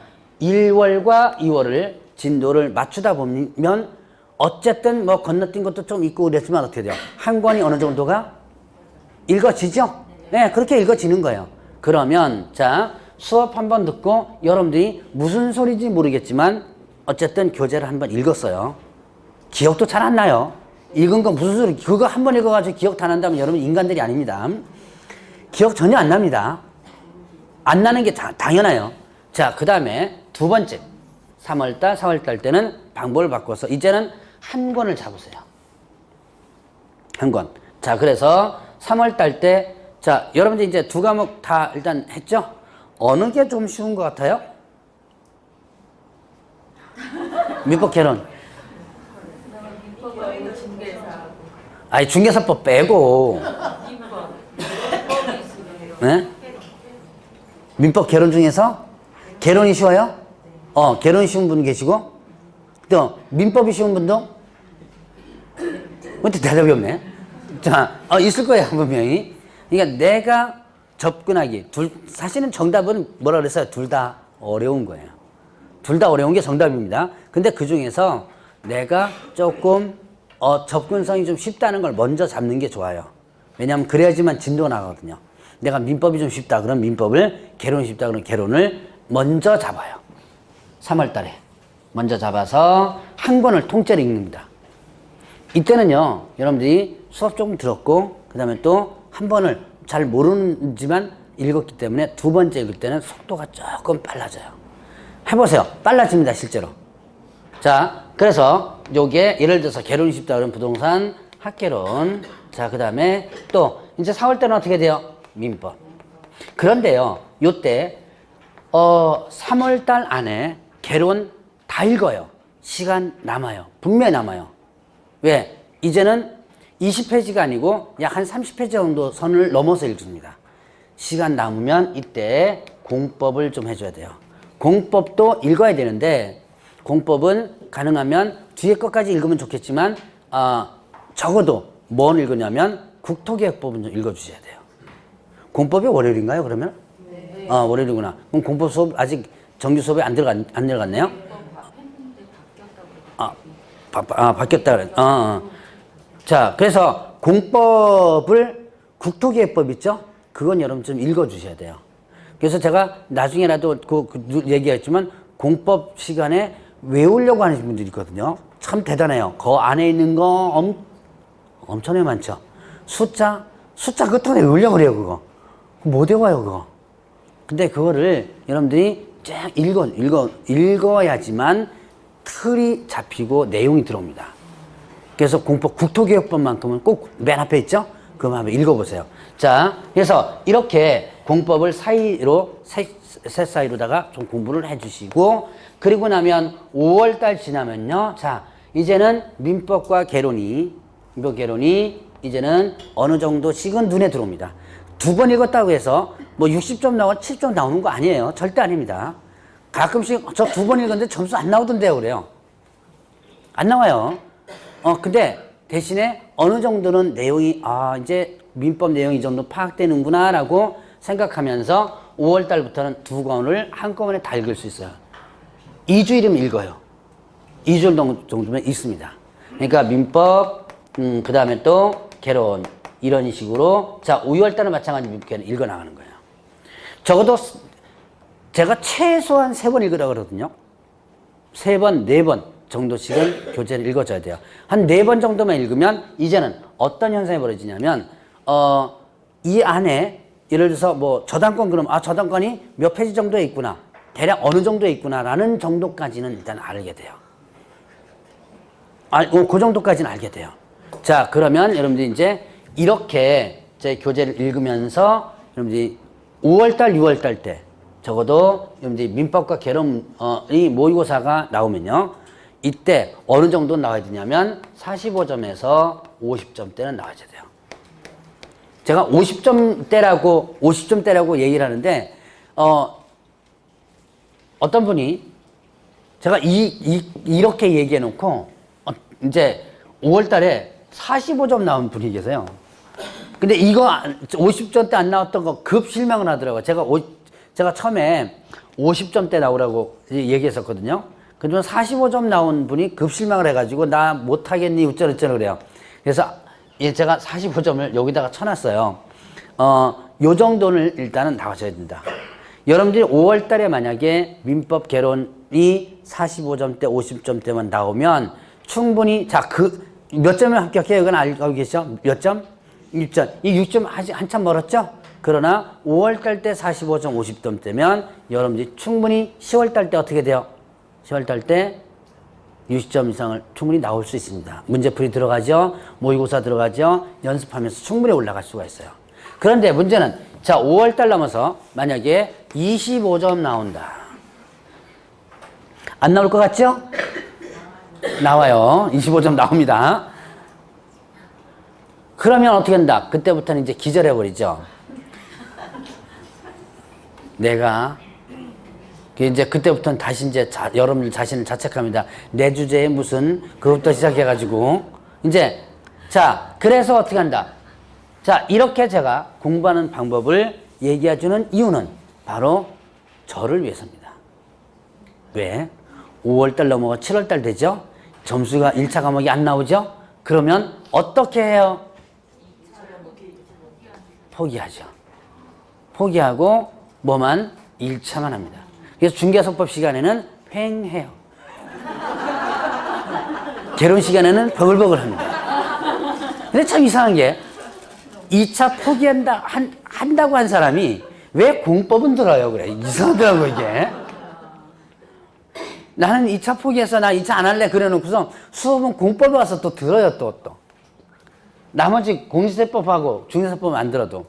1월과 2월을 진도를 맞추다 보면 어쨌든 뭐 건너뛴 것도 좀 있고 그랬지만 어떻게 돼요? 한 권이 어느 정도가 읽어지죠? 네, 그렇게 읽어지는 거예요. 그러면 자 수업 한번 듣고 여러분들이 무슨 소리인지 모르겠지만 어쨌든 교재를 한번 읽었어요. 기억도 잘 안 나요. 읽은 건 무슨 소리? 그거 한번 읽어가지고 기억 다 난다면 여러분 인간들이 아닙니다. 기억 전혀 안 납니다. 안 나는 게 당연해요. 자, 그 다음에 두 번째 3월달, 4월달 때는 방법을 바꿔서 이제는 한 권을 잡으세요. 한 권. 자, 그래서 3월달 때 자, 여러분들 이제 두 과목 다 일단 했죠? 어느 게 좀 쉬운 것 같아요? 민법 개론. 아니, 중개사법 빼고. 네? 민법 개론 중에서? 개론이 쉬워요? 개론이 쉬운 분 계시고? 또, 민법이 쉬운 분도? 어떻게 대답이 없네? 자, 있을 거예요, 분명히. 그러니까 내가 접근하기. 사실은 정답은 뭐라 그랬어요? 둘 다 어려운 거예요. 둘 다 어려운 게 정답입니다. 근데 그 중에서 내가 조금 접근성이 좀 쉽다는 걸 먼저 잡는 게 좋아요. 왜냐하면 그래야지만 진도가 나가거든요. 내가 민법이 좀 쉽다 그러면 민법을, 개론이 쉽다 그러면 개론을 먼저 잡아요. 3월 달에 먼저 잡아서 한 권을 통째로 읽습니다. 이때는요, 여러분들이 수업 조금 들었고 그 다음에 또 한 번을 잘 모르지만 읽었기 때문에 두 번째 읽을 때는 속도가 조금 빨라져요. 해보세요. 빨라집니다, 실제로. 자, 그래서 요게 예를 들어서 개론이 쉽다 그러면 부동산, 학개론. 자, 그 다음에 또 이제 4월 때는 어떻게 돼요? 민법. 그런데요, 요때 3월 달 안에 개론 다 읽어요. 시간 남아요. 분명히 남아요. 왜? 이제는 20페이지가 아니고 약 한 30페이지 정도 선을 넘어서 읽습니다. 시간 남으면 이때 공법을 좀 해줘야 돼요. 공법도 읽어야 되는데 공법은 가능하면 뒤에 것까지 읽으면 좋겠지만 적어도 뭘 읽으냐면 국토개혁법은 좀 읽어주셔야 돼요. 공법이 월요일인가요, 그러면? 네. 월요일이구나. 그럼 공법 수업 아직 정규 수업에 안 들어갔네요? 바뀌었다 그래. 자, 그래서 공법을 국토개혁법 있죠? 그건 여러분 좀 읽어주셔야 돼요. 그래서 제가 나중에라도 얘기했지만 공법 시간에 외우려고 하는 분들이 있거든요. 참 대단해요. 그 안에 있는 거 엄청나게 많죠. 숫자 그것도 외우려고 그래요, 그거. 못 외워요, 그거. 근데 그거를 여러분들이 쫙 읽어야지만 틀이 잡히고 내용이 들어옵니다. 그래서 공법 국토개혁법만큼은 꼭 맨 앞에 있죠? 그거 한번 읽어보세요. 자, 그래서 이렇게 공법을 셋 사이로다가 좀 공부를 해주시고, 그리고 나면 5월달 지나면요. 자, 이제는 민법과 민법 개론이 이제는 어느 정도씩은 눈에 들어옵니다. 두 번 읽었다고 해서 뭐 60점 나오고 70점 나오는 거 아니에요. 절대 아닙니다. 가끔씩 저 두 번 읽었는데 점수 안 나오던데요, 그래요. 안 나와요. 근데 대신에 어느 정도는 내용이, 이제 민법 내용이 이 정도 파악되는구나 라고 생각하면서 5월 달부터는 두 권을 한꺼번에 다 읽을 수 있어요. 2주일이면 읽어요. 2주일 정도면 읽습니다. 그러니까 민법, 그 다음에 또 개론, 이런 식으로. 자, 5월 달은 마찬가지 민법 개론 읽어 나가는 거예요. 적어도 제가 최소한 3번 읽으라고 그러거든요. 3번, 4번 정도씩은 교재를 읽어줘야 돼요. 한 4번 정도만 읽으면 이제는 어떤 현상이 벌어지냐면, 이 안에 예를 들어서 뭐 저당권 그럼 저당권이 몇 페이지 정도에 있구나. 대략 어느 정도에 있구나라는 정도까지는 일단 알게 돼요. 그 정도까지는 알게 돼요. 자, 그러면 여러분들이 이제 이렇게 제 교재를 읽으면서 여러분들이 5월달, 6월달 때 적어도 여러분들이 민법과 개론이 모의고사가 나오면요. 이때 어느 정도 나와야 되냐면 45점에서 50점대는 나와야 돼요. 제가 50점대라고 얘기를 하는데, 어떤 분이 제가 이렇게 얘기해 놓고, 이제 5월 달에 45점 나온 분이 계세요. 근데 이거 50점대 안 나왔던 거 급 실망을 하더라고요. 제가 처음에 50점대 나오라고 얘기했었거든요. 그러면 45점 나온 분이 급 실망을 해가지고 나 못하겠니? 어쩌고저쩌고 그래요. 그래서 제가 45점을 여기다가 쳐놨어요. 요 정도는 일단은 나와줘야 된다. 여러분들이 5월 달에 만약에 민법 개론이 45점대, 50점대만 나오면 충분히, 몇 점을 합격해요? 이건 알고 계시죠? 몇 점? 1점. 이 6점 한참 멀었죠? 그러나 5월 달 때 45점, 50점대면 여러분들이 충분히 10월 달 때 어떻게 돼요? 10월 달 때 60점 이상을 충분히 나올 수 있습니다. 문제풀이 들어가죠. 모의고사 들어가죠. 연습하면서 충분히 올라갈 수가 있어요. 그런데 문제는 5월 달 넘어서 만약에 25점 나온다. 안 나올 것 같죠? 나와요. 25점 나옵니다. 그러면 어떻게 한다? 그때부터는 이제 기절해버리죠. 내가 이제 그때부터는 다시 이제 여러분 자신을 자책합니다. 내 주제에 무슨 그것부터 시작해가지고 이제 그래서 어떻게 한다? 이렇게 제가 공부하는 방법을 얘기해주는 이유는 바로 저를 위해서입니다. 왜? 5월달 넘어가 7월달 되죠? 점수가 1차 과목이 안 나오죠? 그러면 어떻게 해요? 포기하죠. 포기하고 뭐만 1차만 합니다. 그래서 중개사법 시간에는 횡해요. 개론 시간에는 버글버글 합니다. 근데 참 이상한 게 2차 한다고 한 사람이 왜 공법은 들어요? 그래. 이상하더라고, 이게. 나는 2차 포기해서 나 2차 안 할래. 그래 놓고서 수업은 공법에 와서 또 들어요, 또. 나머지 공시세법하고 중개사법은 안 들어도.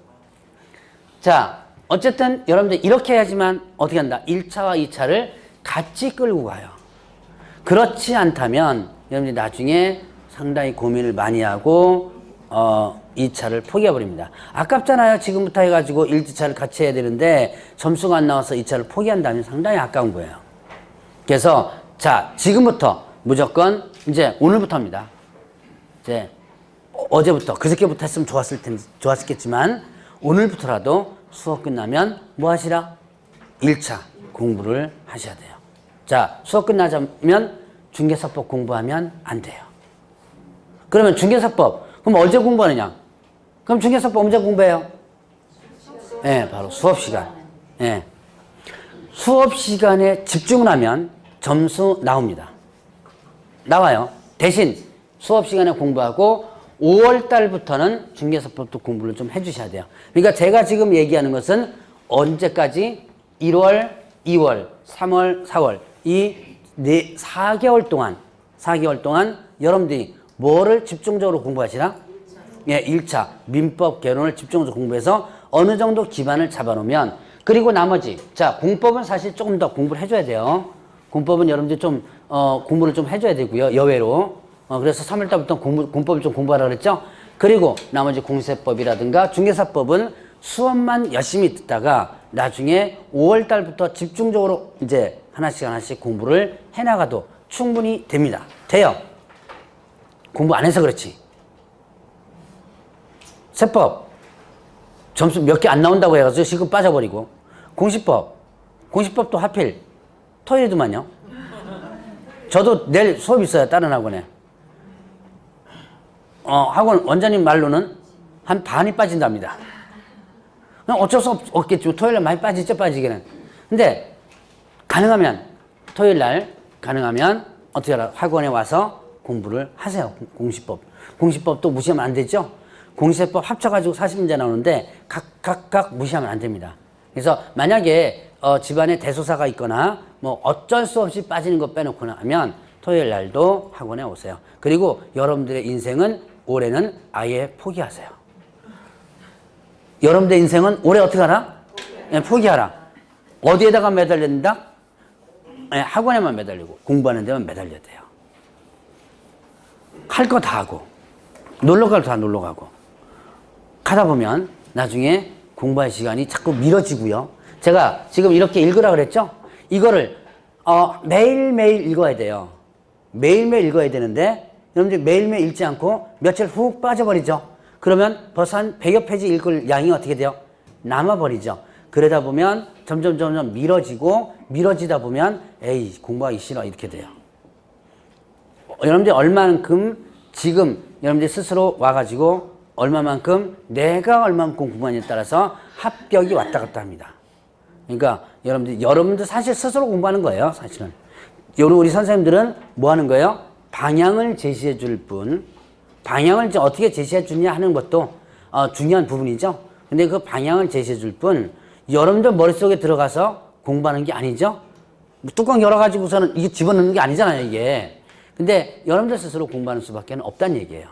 어쨌든 여러분들 이렇게 해야지만 어떻게 한다? 1차와 2차를 같이 끌고 가요. 그렇지 않다면 여러분들이 나중에 상당히 고민을 많이 하고 2차를 포기해버립니다. 아깝잖아요. 지금부터 해가지고 1, 2차를 같이 해야 되는데 점수가 안 나와서 2차를 포기한다면 상당히 아까운 거예요. 그래서 지금부터 무조건 이제 오늘부터입니다. 이제 어제부터 그저께부터 했으면 좋았겠지만 오늘부터라도 수업 끝나면 뭐 하시라? 1차 공부를 하셔야 돼요. 수업 끝나자면 중개사법 공부하면 안 돼요. 그러면 중개사법, 그럼 어제 공부하느냐? 그럼 중개사법 언제 공부해요? 네, 바로 수업 시간. 네. 수업 시간에 집중을 하면 점수 나옵니다. 나와요. 대신 수업 시간에 공부하고 5월 달부터는 중개사법도 공부를 좀 해주셔야 돼요. 그러니까 제가 지금 얘기하는 것은 언제까지? 1월, 2월, 3월, 4월 이 4개월 동안 여러분들이 뭐를 집중적으로 공부하시라? 1차 민법 개론을 집중적으로 공부해서 어느 정도 기반을 잡아놓으면, 그리고 나머지 공법은 사실 조금 더 공부를 해줘야 돼요. 공법은 여러분들이 좀 공부를 좀 해줘야 되고요. 여외로. 그래서 3월 달부터 공법을 좀 공부하라 그랬죠. 그리고 나머지 공세법이라든가 중개사법은 수업만 열심히 듣다가 나중에 5월 달부터 집중적으로 이제 하나씩 공부를 해나가도 충분히 됩니다. 돼요. 공부 안 해서 그렇지. 세법 점수 몇 개 안 나온다고 해가지고 지금 빠져버리고, 공시법도 하필 토요일에도만요. 저도 내일 수업 있어요. 다른 학원에. 학원 원장님 말로는 한 반이 빠진답니다. 그냥 어쩔 수 없겠죠. 토요일날 많이 빠지죠. 빠지기는. 근데 가능하면 토요일날 가능하면 어떻게 하라, 학원에 와서 공부를 하세요. 공시법도 무시하면 안 되죠. 공시법 합쳐가지고 40문제 나오는데 각각 무시하면 안 됩니다. 그래서 만약에 집안에 대소사가 있거나 뭐 어쩔 수 없이 빠지는 거 빼놓고 하면 토요일 날도 학원에 오세요. 그리고 여러분들의 인생은 올해는 아예 포기하세요. 여러분들의 인생은 올해 어떻게 하라? 네, 포기하라. 어디에다가 매달려야 된다? 네, 학원에만 매달리고 공부하는 데만 매달려야 돼요. 할 거 다 하고 놀러 갈 거 다 놀러 가고 가다 보면 나중에 공부할 시간이 자꾸 미뤄지고요. 제가 지금 이렇게 읽으라 그랬죠? 이거를 매일매일 읽어야 돼요. 매일매일 읽어야 되는데 여러분들 매일매일 읽지 않고 며칠 훅 빠져버리죠. 그러면 벌써 한 100여 페이지 읽을 양이 어떻게 돼요? 남아버리죠. 그러다 보면 점점 미뤄지다 보면 에이 공부하기 싫어 이렇게 돼요. 여러분들이 얼마만큼 지금 여러분들이 스스로 와가지고 얼마만큼 내가 얼마만큼 공부하냐에 따라서 합격이 왔다 갔다 합니다. 그러니까 여러분들 사실 스스로 공부하는 거예요. 사실은 우리 선생님들은 뭐 하는 거예요? 방향을 제시해 줄 뿐, 방향을 어떻게 제시해 주냐 하는 것도 중요한 부분이죠. 근데 그 방향을 제시해 줄 뿐 여러분들 머릿속에 들어가서 공부하는 게 아니죠. 뚜껑 열어가지고서는 이게 집어넣는 게 아니잖아요, 이게. 근데 여러분들 스스로 공부하는 수밖에 없다는 얘기예요.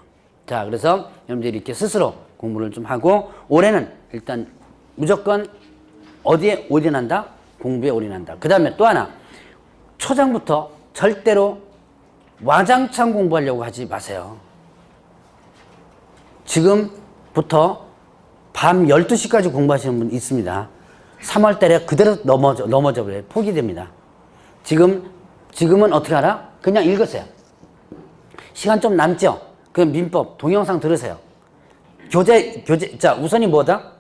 자, 그래서 여러분들이 이렇게 스스로 공부를 좀 하고 올해는 일단 무조건 어디에 올인한다? 공부에 올인한다. 그 다음에 또 하나, 초장부터 절대로 와장창 공부하려고 하지 마세요. 지금부터 밤 12시까지 공부하시는 분 있습니다. 3월 달에 그대로 넘어져 버려요. 포기됩니다. 지금은 어떻게 하라? 그냥 읽으세요. 시간 좀 남죠? 그럼 민법, 동영상 들으세요. 교재, 자, 우선이 뭐다?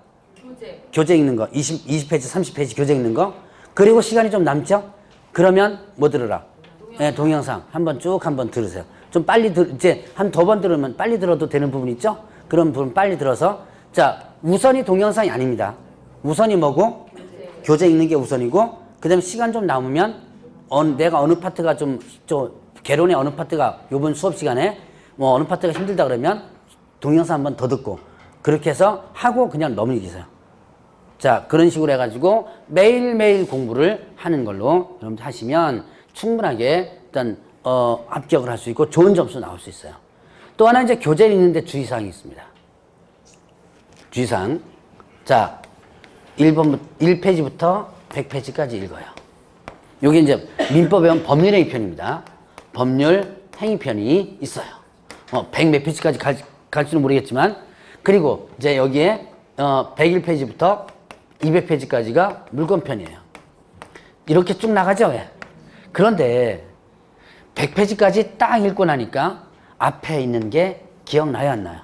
교재 읽는 거. 20페이지, 30페이지 교재 읽는 거. 그리고 시간이 좀 남죠? 그러면 뭐 들으라? 동영상 한번 들으세요. 좀 빨리 이제 한 두 번 들으면 빨리 들어도 되는 부분 있죠? 그런 부분 빨리 들어서. 자, 우선이 동영상이 아닙니다. 우선이 뭐고? 교재 읽는 게 우선이고, 그 다음에 시간 좀 남으면, 내가 어느 파트가 개론의 어느 파트가 요번 수업 시간에 뭐 어느 파트가 힘들다 그러면 동영상 한번 더 듣고, 그렇게 해서 하고 그냥 넘기세요. 자, 그런 식으로 해가지고 매일매일 공부를 하는 걸로 여러분들 하시면 충분하게 일단, 합격을 할 수 있고 좋은 점수 나올 수 있어요. 또 하나 이제 교재를 읽는데 주의사항이 있습니다. 주의사항. 자, 1페이지부터 100페이지까지 읽어요. 여기 이제 민법에 보면 법률 행위편입니다. 법률 행위편이 있어요. 100 몇 페이지까지 갈지는 모르겠지만, 그리고 이제 여기에 101페이지부터 200페이지까지가 물권편이에요. 이렇게 쭉 나가죠. 왜? 그런데 100페이지까지 딱 읽고 나니까 앞에 있는 게 기억나요, 안 나요?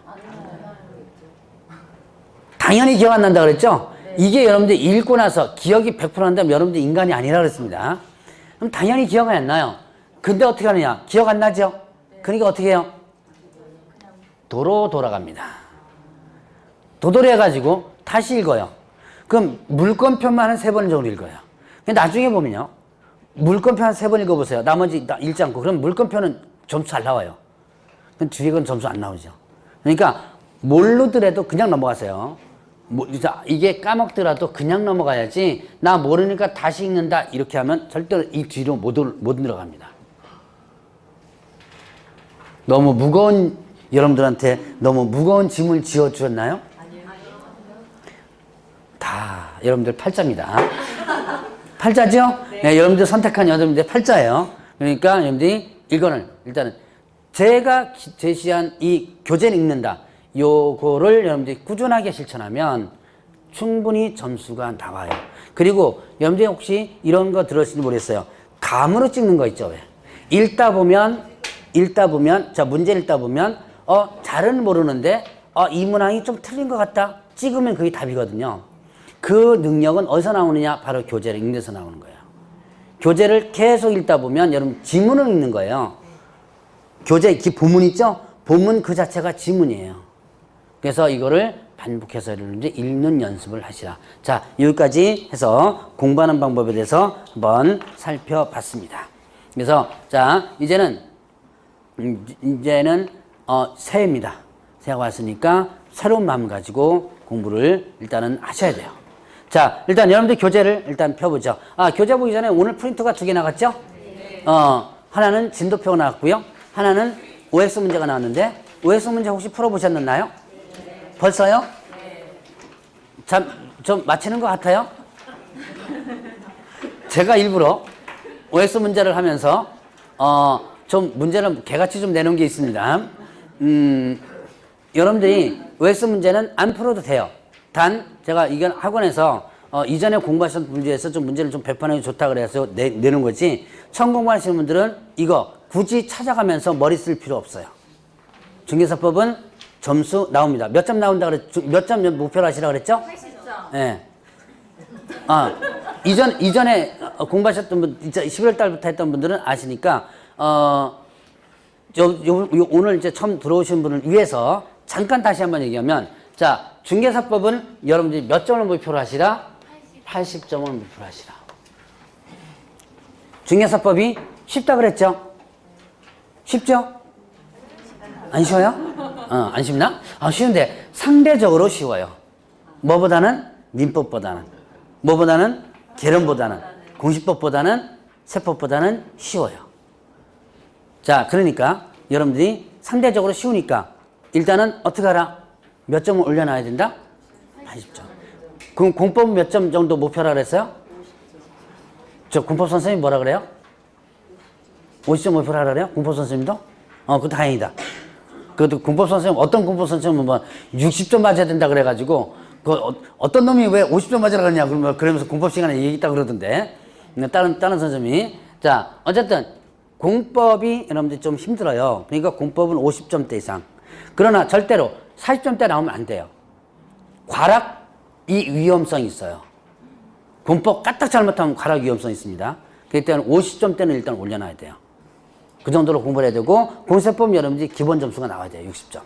당연히 기억 안 난다 그랬죠? 이게 여러분들 읽고 나서 기억이 100% 난다면 여러분들 인간이 아니라 그랬습니다. 그럼 당연히 기억이 안 나요. 근데 어떻게 하느냐? 기억 안 나죠? 그러니까 어떻게 해요? 도로 돌아갑니다. 도도리 해가지고 다시 읽어요. 그럼 물권편만 한 3번 정도 읽어요. 근데 나중에 보면요. 물권편 한 3번 읽어보세요. 나머지 읽지 않고. 그럼 물권편은 점수 잘 나와요. 그럼 뒤에 건 점수 안 나오죠. 그러니까 모르더라도 그냥 넘어가세요. 이게 까먹더라도 그냥 넘어가야지, 나 모르니까 다시 읽는다 이렇게 하면 절대로 이 뒤로 못 들어갑니다. 여러분들한테 너무 무거운 짐을 지어주었나요? 아니요. 다 여러분들 팔자입니다. 팔자죠? 네. 네, 여러분들 선택한 여러분들 팔자예요. 그러니까 여러분들이 이거는 일단은 제가 제시한 이 교재를 읽는다. 요거를 여러분들이 꾸준하게 실천하면 충분히 점수가 나와요. 그리고 여러분들이 혹시 이런 거 들었을지 모르겠어요. 감으로 찍는 거 있죠. 왜? 읽다 보면, 자, 문제를 읽다 보면, 잘은 모르는데, 이 문항이 좀 틀린 것 같다. 찍으면 그게 답이거든요. 그 능력은 어디서 나오느냐? 바로 교재를 읽는 데서 나오는 거예요. 교재를 계속 읽다 보면 여러분 지문을 읽는 거예요. 교재 본문 있죠? 본문 그 자체가 지문이에요. 그래서 이거를 반복해서 읽는 연습을 하시라. 자, 여기까지 해서 공부하는 방법에 대해서 한번 살펴봤습니다. 그래서 자, 이제는 새해입니다. 새해가 왔으니까 새로운 마음 가지고 공부를 일단은 하셔야 돼요. 자, 일단 여러분들 교재를 일단 펴보죠. 교재 보기 전에 오늘 프린트가 2개 나갔죠? 네. 하나는 진도표가 나왔고요. 하나는 OX 문제가 나왔는데, OX 문제 혹시 풀어보셨나요? 네. 벌써요? 네. 좀 맞히는 것 같아요? 제가 일부러 OX 문제를 하면서, 좀 문제를 개같이 좀 내놓은 게 있습니다. 여러분들이 OX 문제는 안 풀어도 돼요. 단 제가 이건 학원에서 이전에 공부하셨던 문제에서 좀 문제를 좀 배판하기 좋다 그래서 내는 거지. 처음 공부하시는 분들은 이거 굳이 찾아가면서 머리 쓸 필요 없어요. 중개사법은 점수 나옵니다. 몇 점 나온다 그랬죠? 몇 점 목표로 하시라 그랬죠? 80점. 예. 이전에 공부하셨던 분, 11월 달부터 했던 분들은 아시니까 오늘 이제 처음 들어오신 분을 위해서 잠깐 다시 한번 얘기하면, 자, 중개사법은 여러분들이 몇 점을 목표로 하시라? 80점을 목표로 하시라. 중개사법이 쉽다 그랬죠? 쉽죠? 안 쉬워요? 안 쉽나? 쉬운데 상대적으로 쉬워요. 뭐보다는? 민법보다는. 뭐보다는? 계론보다는. 공시법보다는, 세법보다는 쉬워요. 자, 그러니까 여러분들이 상대적으로 쉬우니까 일단은 어떻게 하라? 몇 점을 올려놔야 된다? 80점. 그럼 공법은 몇 점 정도 목표라 그랬어요? 저 공법 선생님이 뭐라 그래요? 50점 목표로 하라 그래요? 공법 선생님도? 그거 다행이다. 그래도 공법 선생님, 어떤 공법 선생님은 뭐 60점 맞아야 된다 그래가지고, 어떤 놈이 왜 50점 맞으라 그러냐, 그러면서 공법 시간에 얘기했다 그러던데. 다른 선생님이. 자, 어쨌든, 공법이 여러분들 좀 힘들어요. 그러니까 공법은 50점대 이상. 그러나 절대로 40점대 나오면 안 돼요. 과락이 위험성이 있어요. 공법 까딱 잘못하면 과락 위험성이 있습니다. 그렇기 때문에 50점대는 일단 올려놔야 돼요. 그 정도로 공부를 해야 되고, 공세법 여러분들이 기본 점수가 나와야 돼요. 60점.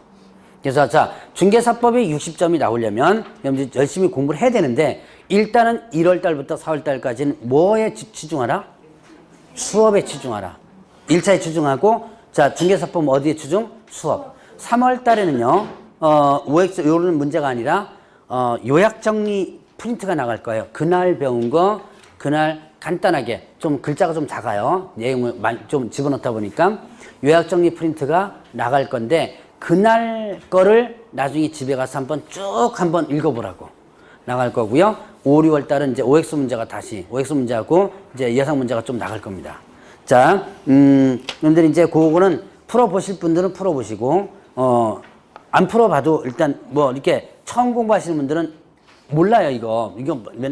그래서 자, 중개사법이 60점이 나오려면 여러분들이 열심히 공부를 해야 되는데, 일단은 1월 달부터 4월 달까지는 뭐에 치중하라? 수업에 치중하라. 1차에 치중하고, 자, 중개사법 어디에 치중? 수업. 3월 달에는요, OX, 요런 문제가 아니라, 요약 정리 프린트가 나갈 거예요. 그날 배운 거, 그날 간단하게, 좀 글자가 좀 작아요. 내용을 좀 집어넣다 보니까. 요약 정리 프린트가 나갈 건데, 그날 거를 나중에 집에 가서 한번 읽어보라고 나갈 거고요. 5, 6월 달은 이제 OX 문제가 다시, OX 문제하고 이제 예상 문제가 좀 나갈 겁니다. 자, 여러분들 이제 그거는 풀어보실 분들은 풀어보시고, 안 풀어봐도 일단 뭐 이렇게 처음 공부하시는 분들은 몰라요, 이거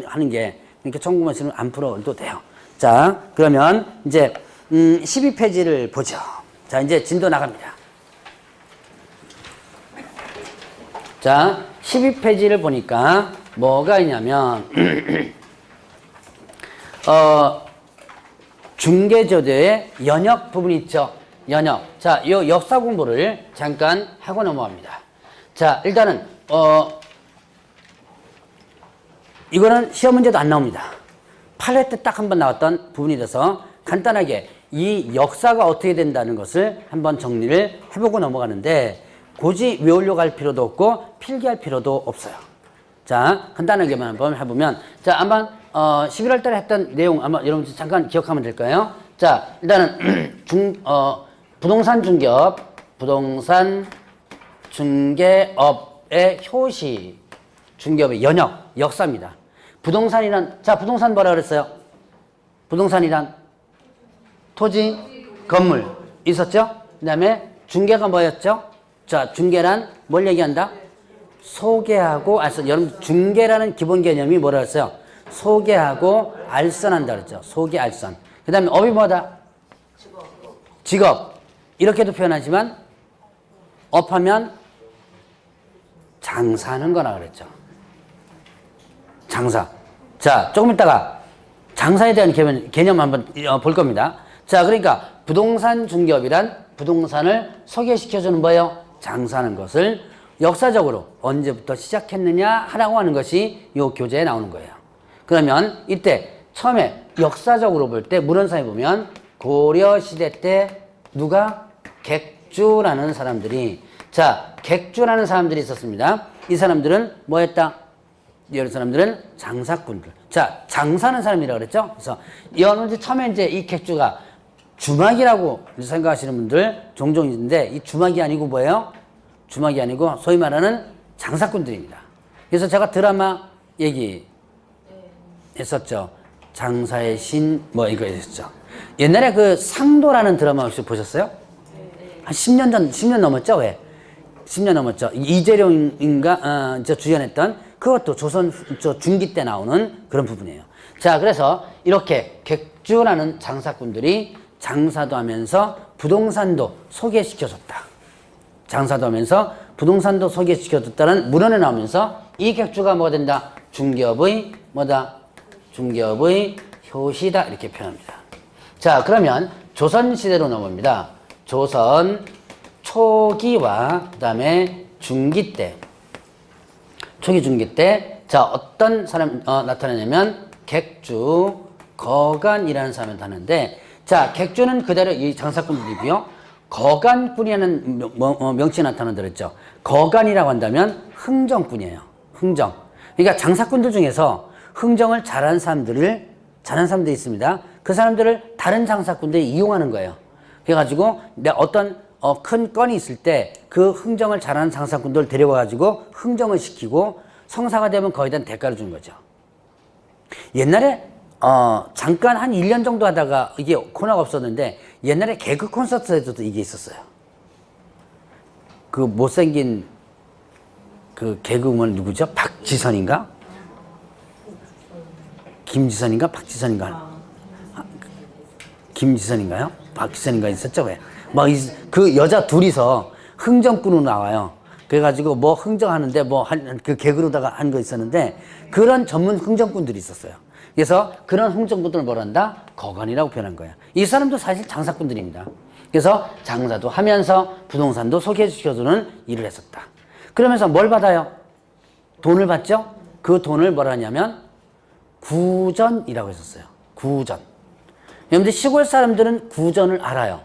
하는 게. 그러니까 처음 공부하시는 분은 안 풀어도 돼요. 자, 그러면 이제, 12페이지를 보죠. 자, 이제 진도 나갑니다. 자, 12페이지를 보니까 뭐가 있냐면, 중개조도의 연역 부분이 있죠. 연역. 자, 이 역사 공부를 잠깐 하고 넘어갑니다. 자, 일단은, 이거는 시험 문제도 안 나옵니다. 8회 때 딱 한번 나왔던 부분이라서 간단하게 이 역사가 어떻게 된다는 것을 한번 정리를 해보고 넘어가는데, 굳이 외우려고 할 필요도 없고 필기할 필요도 없어요. 자, 간단하게만 한번 해보면, 자, 한번 11월 달에 했던 내용 아마 여러분 잠깐 기억하면 될까요? 자, 일단은 부동산 중개업의 효시, 중개업의 연역, 역사입니다. 부동산이란, 자, 부동산 뭐라 그랬어요? 부동산이란 토지, 건물 있었죠? 그 다음에 중개가 뭐였죠? 자, 중개란 뭘 얘기한다? 소개하고 알선. 여러분, 중개라는 기본 개념이 뭐라 했어요? 소개하고 알선한다 그랬죠. 소개, 알선. 그 다음에 업이 뭐다? 직업. 이렇게도 표현하지만 업하면 장사하는 거라 그랬죠. 장사. 자, 조금 있다가 장사에 대한 개념 한번 볼 겁니다. 자, 그러니까 부동산 중개업이란 부동산을 소개시켜주는 뭐예요? 장사하는 것을 역사적으로 언제부터 시작했느냐 하라고 하는 것이 이 교재에 나오는 거예요. 그러면 이때 처음에 역사적으로 볼 때 문헌사에 보면 고려시대 때 누가? 객주라는 사람들이, 자, 객주라는 사람들이 있었습니다. 이 사람들은 뭐 했다? 이 사람들은 장사꾼들. 자, 장사하는 사람이라고 그랬죠? 그래서 여러분들 처음에 이제 이 객주가 주막이라고 생각하시는 분들 종종 있는데, 이 주막이 아니고 뭐예요? 주막이 아니고 소위 말하는 장사꾼들입니다. 그래서 제가 드라마 얘기했었죠. 장사의 신 뭐 이거 했었죠. 옛날에 그 상도라는 드라마 혹시 보셨어요? 한 10년 전, 10년 넘었죠? 왜? 10년 넘었죠. 이재룡인가 저 주연했던 그것도 조선 저 중기 때 나오는 그런 부분이에요. 자, 그래서 이렇게 객주라는 장사꾼들이 장사도 하면서 부동산도 소개시켜줬다. 장사도 하면서 부동산도 소개시켜줬다는 문헌에 나오면서 이 객주가 뭐가 된다? 중개업의 뭐다? 중개업의 효시다. 이렇게 표현합니다. 자, 그러면 조선시대로 넘어갑니다. 조선 초기와 그 다음에 중기 때, 초기 중기 때, 자, 어떤 사람 나타나냐면 객주, 거간이라는 사람이 나타나는데, 자, 객주는 그대로 이 장사꾼들이고요. 거간꾼이라는 명칭이 나타나더랬죠. 거간이라고 한다면 흥정꾼이에요. 흥정. 그러니까 장사꾼들 중에서 흥정을 잘하는 사람들이 있습니다. 그 사람들을 다른 장사꾼들이 이용하는 거예요. 그래가지고 내가 어떤 큰 건이 있을 때 그 흥정을 잘하는 장사꾼들을 데려와가지고 흥정을 시키고 성사가 되면 거기에 대한 대가를 주는 거죠. 옛날에 잠깐 한 1년 정도 하다가 이게 코너가 없었는데, 옛날에 개그 콘서트에서도 이게 있었어요. 그 못생긴 그 개그우먼 누구죠? 박지선인가? 김지선인가? 박지선인가? 김지선인가요? 박지선인가 있었죠? 왜? 막 그 여자 둘이서 흥정꾼으로 나와요. 그래가지고 뭐 흥정하는데 뭐 그 개그로다가 한 거 있었는데, 그런 전문 흥정꾼들이 있었어요. 그래서 그런 흥정꾼들을 뭐라 한다? 거간이라고 표현한 거예요. 이 사람도 사실 장사꾼들입니다. 그래서 장사도 하면서 부동산도 소개시켜주는 일을 했었다. 그러면서 뭘 받아요? 돈을 받죠? 그 돈을 뭐라 하냐면 구전이라고 했었어요. 구전. 여러분들 시골 사람들은 구전을 알아요.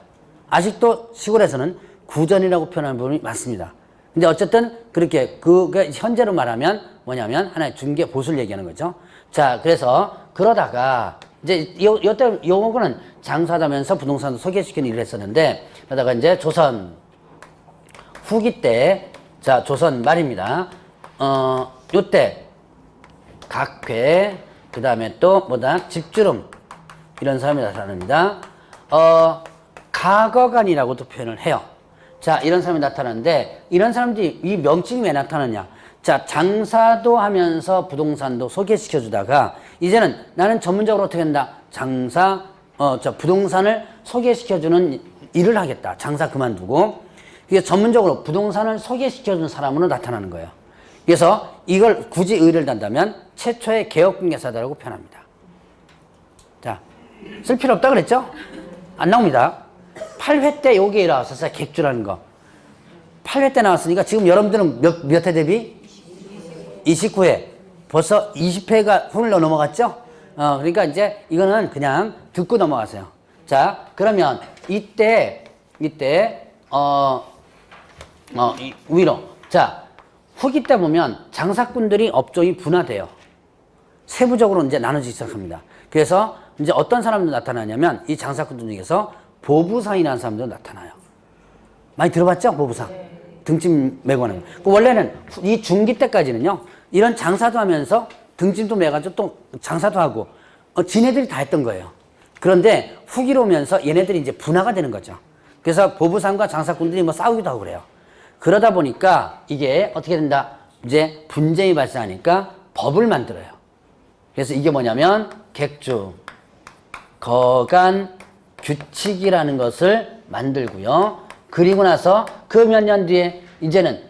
아직도 시골에서는 구전이라고 표현하는 부분이 많습니다. 근데 어쨌든 그렇게 그게 현재로 말하면 뭐냐면 하나의 중개 보수를 얘기하는 거죠. 자, 그래서 그러다가 이제 요거는 장사하면서 부동산도 소개시키는 일을 했었는데, 그러다가 이제 조선 후기 때, 자, 조선 말입니다. 요때 각회, 그 다음에 또 뭐다? 집주름, 이런 사람이 나타납니다. 가거간이라고도 표현을 해요. 자, 이런 사람이 나타나는데, 이런 사람들이 이 명칭이 왜 나타나냐? 자, 장사도 하면서 부동산도 소개시켜 주다가 이제는 나는 전문적으로 어떻게 한다? 부동산을 소개시켜 주는 일을 하겠다. 장사 그만두고. 그게 전문적으로 부동산을 소개시켜 주는 사람으로 나타나는 거예요. 그래서 이걸 굳이 의의를 단다면 최초의 개업공개사다라고 표현합니다. 자, 쓸 필요 없다 그랬죠? 안 나옵니다. 8회 때 요게 나왔었어요. 객주라는 거. 8회 때 나왔으니까 지금 여러분들은 몇 회 대비? 29회. 벌써 20회가 훌 넘어갔죠? 그러니까 이제 이거는 그냥 듣고 넘어가세요. 자, 그러면 이때 위로. 자, 후기 때 보면 장사꾼들이 업종이 분화돼요. 세부적으로 이제 나눠지기 시작합니다. 그래서 이제 어떤 사람도 나타나냐면 이 장사꾼들 중에서 보부상이라는 사람도 나타나요. 많이 들어봤죠? 보부상. 등짐 메고 하는 거. 원래는 이 중기 때까지는요, 이런 장사도 하면서 등짐도 매가지고 또 장사도 하고, 지네들이 다 했던 거예요. 그런데 후기로 오면서 얘네들이 이제 분화가 되는 거죠. 그래서 보부상과 장사꾼들이 뭐 싸우기도 하고 그래요. 그러다 보니까 이게 어떻게 된다? 이제 분쟁이 발생하니까 법을 만들어요. 그래서 이게 뭐냐면 객주, 거간, 규칙이라는 것을 만들고요. 그리고 나서 그 몇 년 뒤에 이제는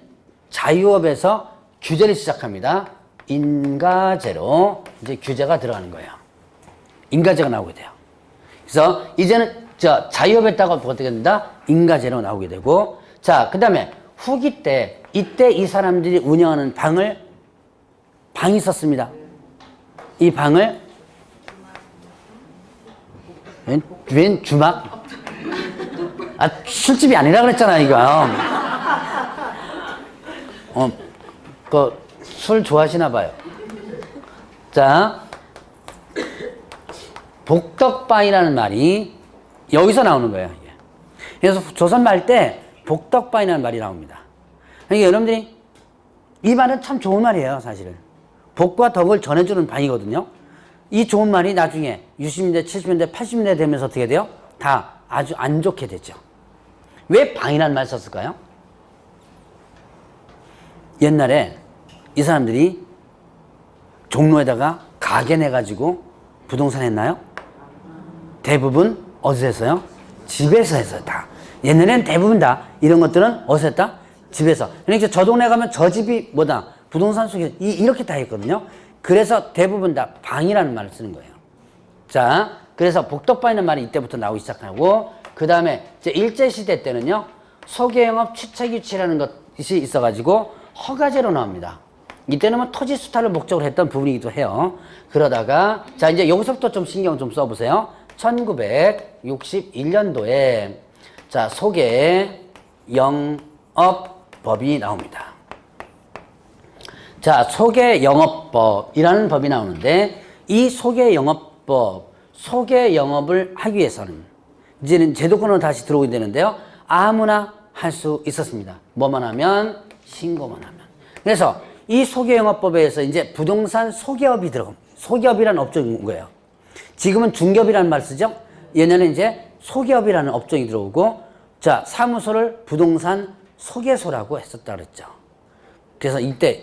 자유업에서 규제를 시작합니다. 인가제로 이제 규제가 들어가는 거예요. 인가제가 나오게 돼요. 그래서 이제는 자유업에다가 어떻게 된다? 인가제로 나오게 되고, 자, 그 다음에 후기 때, 이때 이 사람들이 운영하는 방이 있었습니다. 이 방을, 웬 주막? 아, 술집이 아니라 그랬잖아, 이거. 술 좋아하시나 봐요. 자, 복덕방이라는 말이 여기서 나오는 거예요, 이게. 그래서 조선 말 때 복덕방이라는 말이 나옵니다. 그러니까 여러분들이 이 말은 참 좋은 말이에요, 사실은. 복과 덕을 전해주는 방이거든요. 이 좋은 말이 나중에 60년대, 70년대, 80년대 되면서 어떻게 돼요? 다 아주 안 좋게 되죠. 왜 방이라는 말 썼을까요? 옛날에 이 사람들이 종로에다가 가게 내가지고 부동산 했나요? 대부분 어디서 했어요? 집에서 했어요, 다. 옛날에는 대부분 다 이런 것들은 어디서 했다? 집에서. 그러니까 저 동네 가면 저 집이 뭐다? 부동산 속에 이렇게 다 했거든요. 그래서 대부분 다 방이라는 말을 쓰는 거예요. 자, 그래서 복덕방이라는 말이 이때부터 나오기 시작하고, 그 다음에 이제 일제시대 때는요, 소개영업 취책유치라는 것이 있어가지고 허가제로 나옵니다. 이때는 뭐 토지 수탈을 목적으로 했던 부분이기도 해요. 그러다가, 자, 이제 여기서부터 좀 신경 좀 써보세요. 1961년도에, 자, 소개영업법이 나옵니다. 자, 소개영업법이라는 법이 나오는데, 이 소개영업법, 소개영업을 하기 위해서는 이제는 제도권으로 다시 들어오게 되는데요. 아무나 할 수 있었습니다. 뭐만 하면? 신고만 하면. 그래서 이 소개영업법에 의해서 이제 부동산 소개업이 들어갑니다. 소개업이라는 업종인 거예요. 지금은 중개업이라는 말 쓰죠? 예전에는 이제 소개업이라는 업종이 들어오고, 자, 사무소를 부동산 소개소라고 했었다 그랬죠. 그래서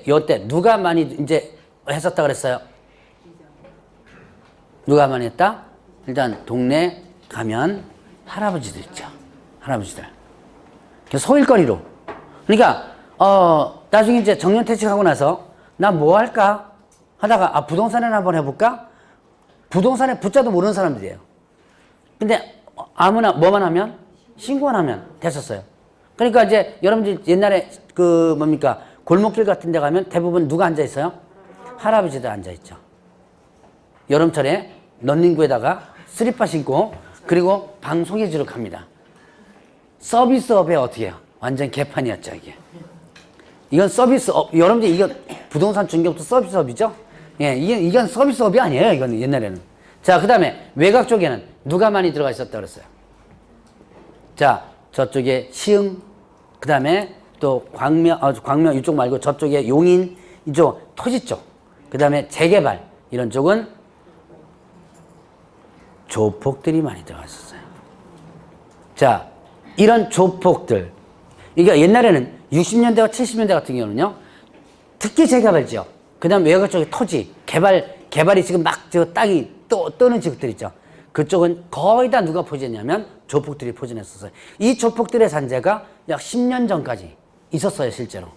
요때 누가 많이 이제 했었다 그랬어요? 누가 많이 했다? 일단 동네 가면 할아버지들 있죠. 할아버지들. 소일거리로. 그러니까 나중에 이제 정년퇴직하고 나서 나 뭐 할까 하다가 부동산에 한번 해볼까? 부동산에 붙자도 모르는 사람들이에요. 근데 아무나 뭐만 하면 신고만 하면 됐었어요. 그러니까 이제 여러분들 옛날에 그 뭡니까 골목길 같은 데 가면 대부분 누가 앉아 있어요? 할아버지들 앉아 있죠. 여름철에 런닝구에다가 슬리퍼 신고 그리고 방 소개지로 갑니다. 서비스업에 어떻게 해요? 완전 개판이었죠, 이게. 이건 서비스업, 여러분들 이거 부동산 중개업도 서비스업이죠? 예, 이건 서비스업이 아니에요, 이건 옛날에는. 자, 그 다음에 외곽 쪽에는 누가 많이 들어가 있었다 그랬어요? 자, 저쪽에 시흥, 그 다음에 또 광명 이쪽 말고 저쪽에 용인, 이쪽 토지 쪽, 그 다음에 재개발, 이런 쪽은 조폭들이 많이 들어가 있었어요. 자, 이런 조폭들. 그러니까 옛날에는 60년대와 70년대 같은 경우는요, 특히 재개발 지역, 그 다음 외곽 쪽에 토지, 개발이 지금 막 저 땅이 뜨는 지역들 있죠. 그쪽은 거의 다 누가 포진했냐면 조폭들이 포진했었어요. 이 조폭들의 잔재가 약 10년 전까지 있었어요, 실제로.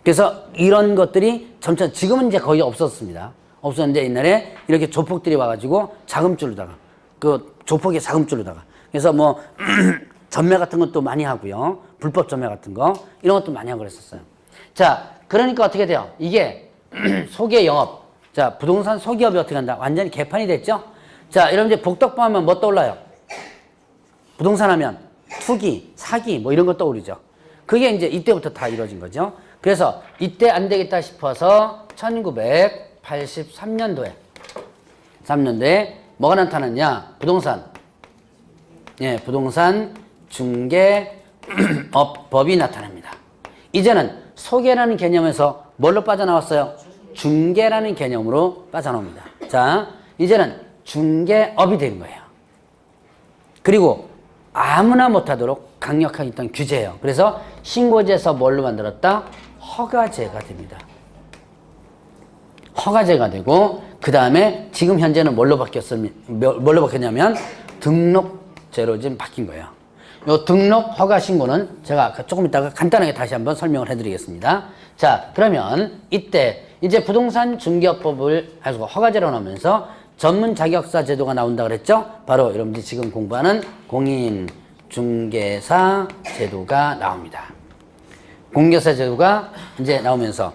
그래서 이런 것들이 점차, 지금은 이제 거의 없었습니다. 없었는데 옛날에 이렇게 조폭들이 와가지고 자금줄로다가, 그 조폭의 자금줄로다가. 그래서 뭐, 전매 같은 것도 많이 하고요. 불법 전매 같은 거, 이런 것도 많이 하고 그랬었어요. 자, 그러니까 어떻게 돼요? 이게 소개 영업. 자, 부동산 소기업이 어떻게 한다? 완전히 개판이 됐죠? 자, 여러분들 복덕방 하면 뭐 떠올라요? 부동산 하면 투기, 사기, 뭐 이런 거 떠오르죠? 그게 이제 이때부터 다 이루어진 거죠. 그래서 이때 안 되겠다 싶어서 1983년도에 뭐가 나타났냐? 부동산. 예, 부동산 중개업법이 나타납니다. 이제는 소개라는 개념에서 뭘로 빠져나왔어요? 중개라는 개념으로 빠져나옵니다. 자, 이제는 중개업이 된 거예요. 그리고 아무나 못하도록 강력하게 있던 규제예요. 그래서 신고제에서 뭘로 만들었다? 허가제가 됩니다. 허가제가 되고 그 다음에 지금 현재는 뭘로 바뀌었냐면 등록제로 지금 바뀐 거예요. 요 등록 허가 신고는 제가 조금 이따가 간단하게 다시 한번 설명을 해드리겠습니다. 자, 그러면 이때 이제 부동산 중개업법을 가지고 허가제로 나오면서 전문 자격사 제도가 나온다 그랬죠? 바로 여러분들이 지금 공부하는 공인중개사 제도가 나옵니다. 공인중개사 제도가 이제 나오면서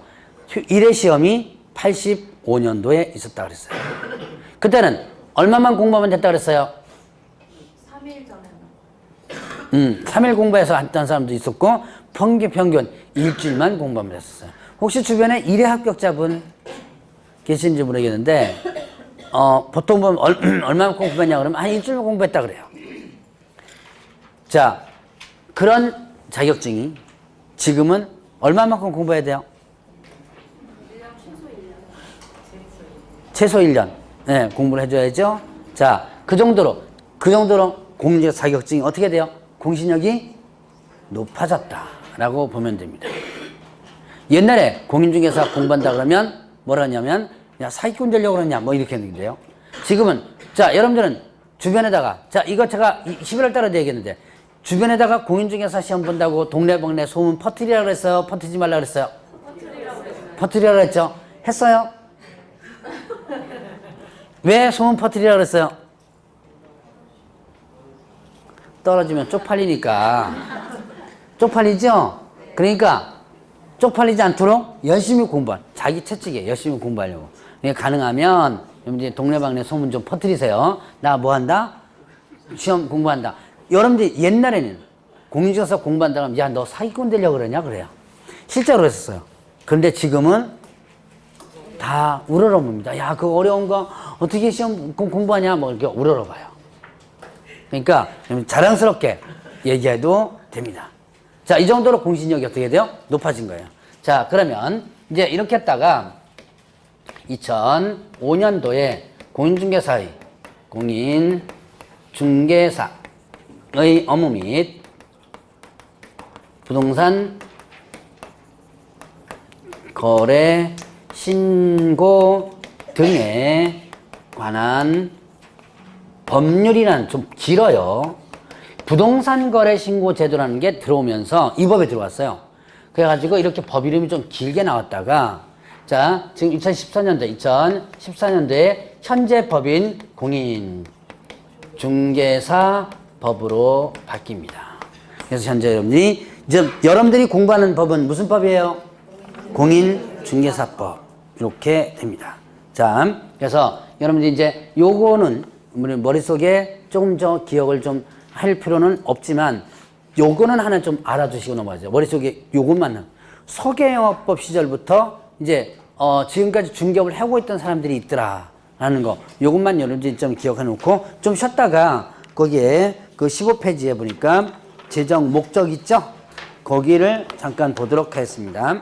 1회 시험이 85년도에 있었다 그랬어요. 그때는 얼마만 공부하면 됐다 그랬어요? 3일 전에. 3일 공부해서 했던 사람도 있었고 평균 일주일만 공부하면 됐었어요. 혹시 주변에 1회 합격자분 계신지 모르겠는데 보통 보면 얼마나 공부했냐 그러면 한 일주일 공부했다 그래요. 자, 그런 자격증이 지금은 얼마만큼 공부해야 돼요? 최소 1년. 네, 공부를 해줘야죠. 자, 그 정도로 공인중개사 자격증이 어떻게 돼요? 공신력이 높아졌다라고 보면 됩니다. 옛날에 공인중개사 공부한다 그러면 뭐라 하냐면 야, 사기꾼 되려고 그러냐 뭐 이렇게 했는데요. 지금은 자, 여러분들은 주변에다가 자, 이거 제가 11월 달에도 얘기했는데 주변에다가 공인중개사 시험 본다고 동네방네 소문 퍼뜨리라 그랬어요? 퍼뜨리지 말라 그랬어요? 퍼뜨리라 그랬죠? 했어요? 왜 소문 퍼뜨리라 그랬어요? 떨어지면 쪽팔리니까. 쪽팔리죠? 그러니까 쪽팔리지 않도록 열심히 공부한 자기 채찍에 열심히 공부하려고. 그러니까 가능하면 여러분들 동네방네 소문 좀 퍼뜨리세요. 나 뭐 한다? 시험 공부한다. 여러분들 옛날에는 공인중개사 공부한다 그러면 야, 너 사기꾼 되려고 그러냐? 그래요. 실제로 그랬었어요. 그런데 지금은 다 우러러봅니다. 야, 그 어려운 거 어떻게 시험 공부하냐? 뭐 이렇게 우러러봐요. 그러니까 자랑스럽게 얘기해도 됩니다. 자, 이 정도로 공신력이 어떻게 돼요? 높아진 거예요. 자, 그러면 이제 이렇게 했다가 2005년도에 공인중개사의 업무 및 부동산 거래 신고 등에 관한 법률이란 좀 길어요. 부동산 거래 신고 제도라는 게 들어오면서 이 법에 들어왔어요. 그래가지고 이렇게 법 이름이 좀 길게 나왔다가 자, 지금 2014년도에 현재 법인 공인중개사 법으로 바뀝니다. 그래서 현재 여러분들이 이제 여러분들이 공부하는 법은 무슨 법이에요? 공인중개사법 이렇게 됩니다. 자, 그래서 여러분들이 이제 요거는 머릿속에 조금 더 기억을 좀 할 필요는 없지만 요거는 하나 좀 알아두시고 넘어가죠. 머릿속에 요것만 서계영업법 시절부터 이제 지금까지 중개업을 하고 있던 사람들이 있더라라는 거 요것만 여러분들이 좀 기억해 놓고 좀 쉬었다가 거기에 그 15페이지에 보니까 재정 목적 있죠? 거기를 잠깐 보도록 하겠습니다.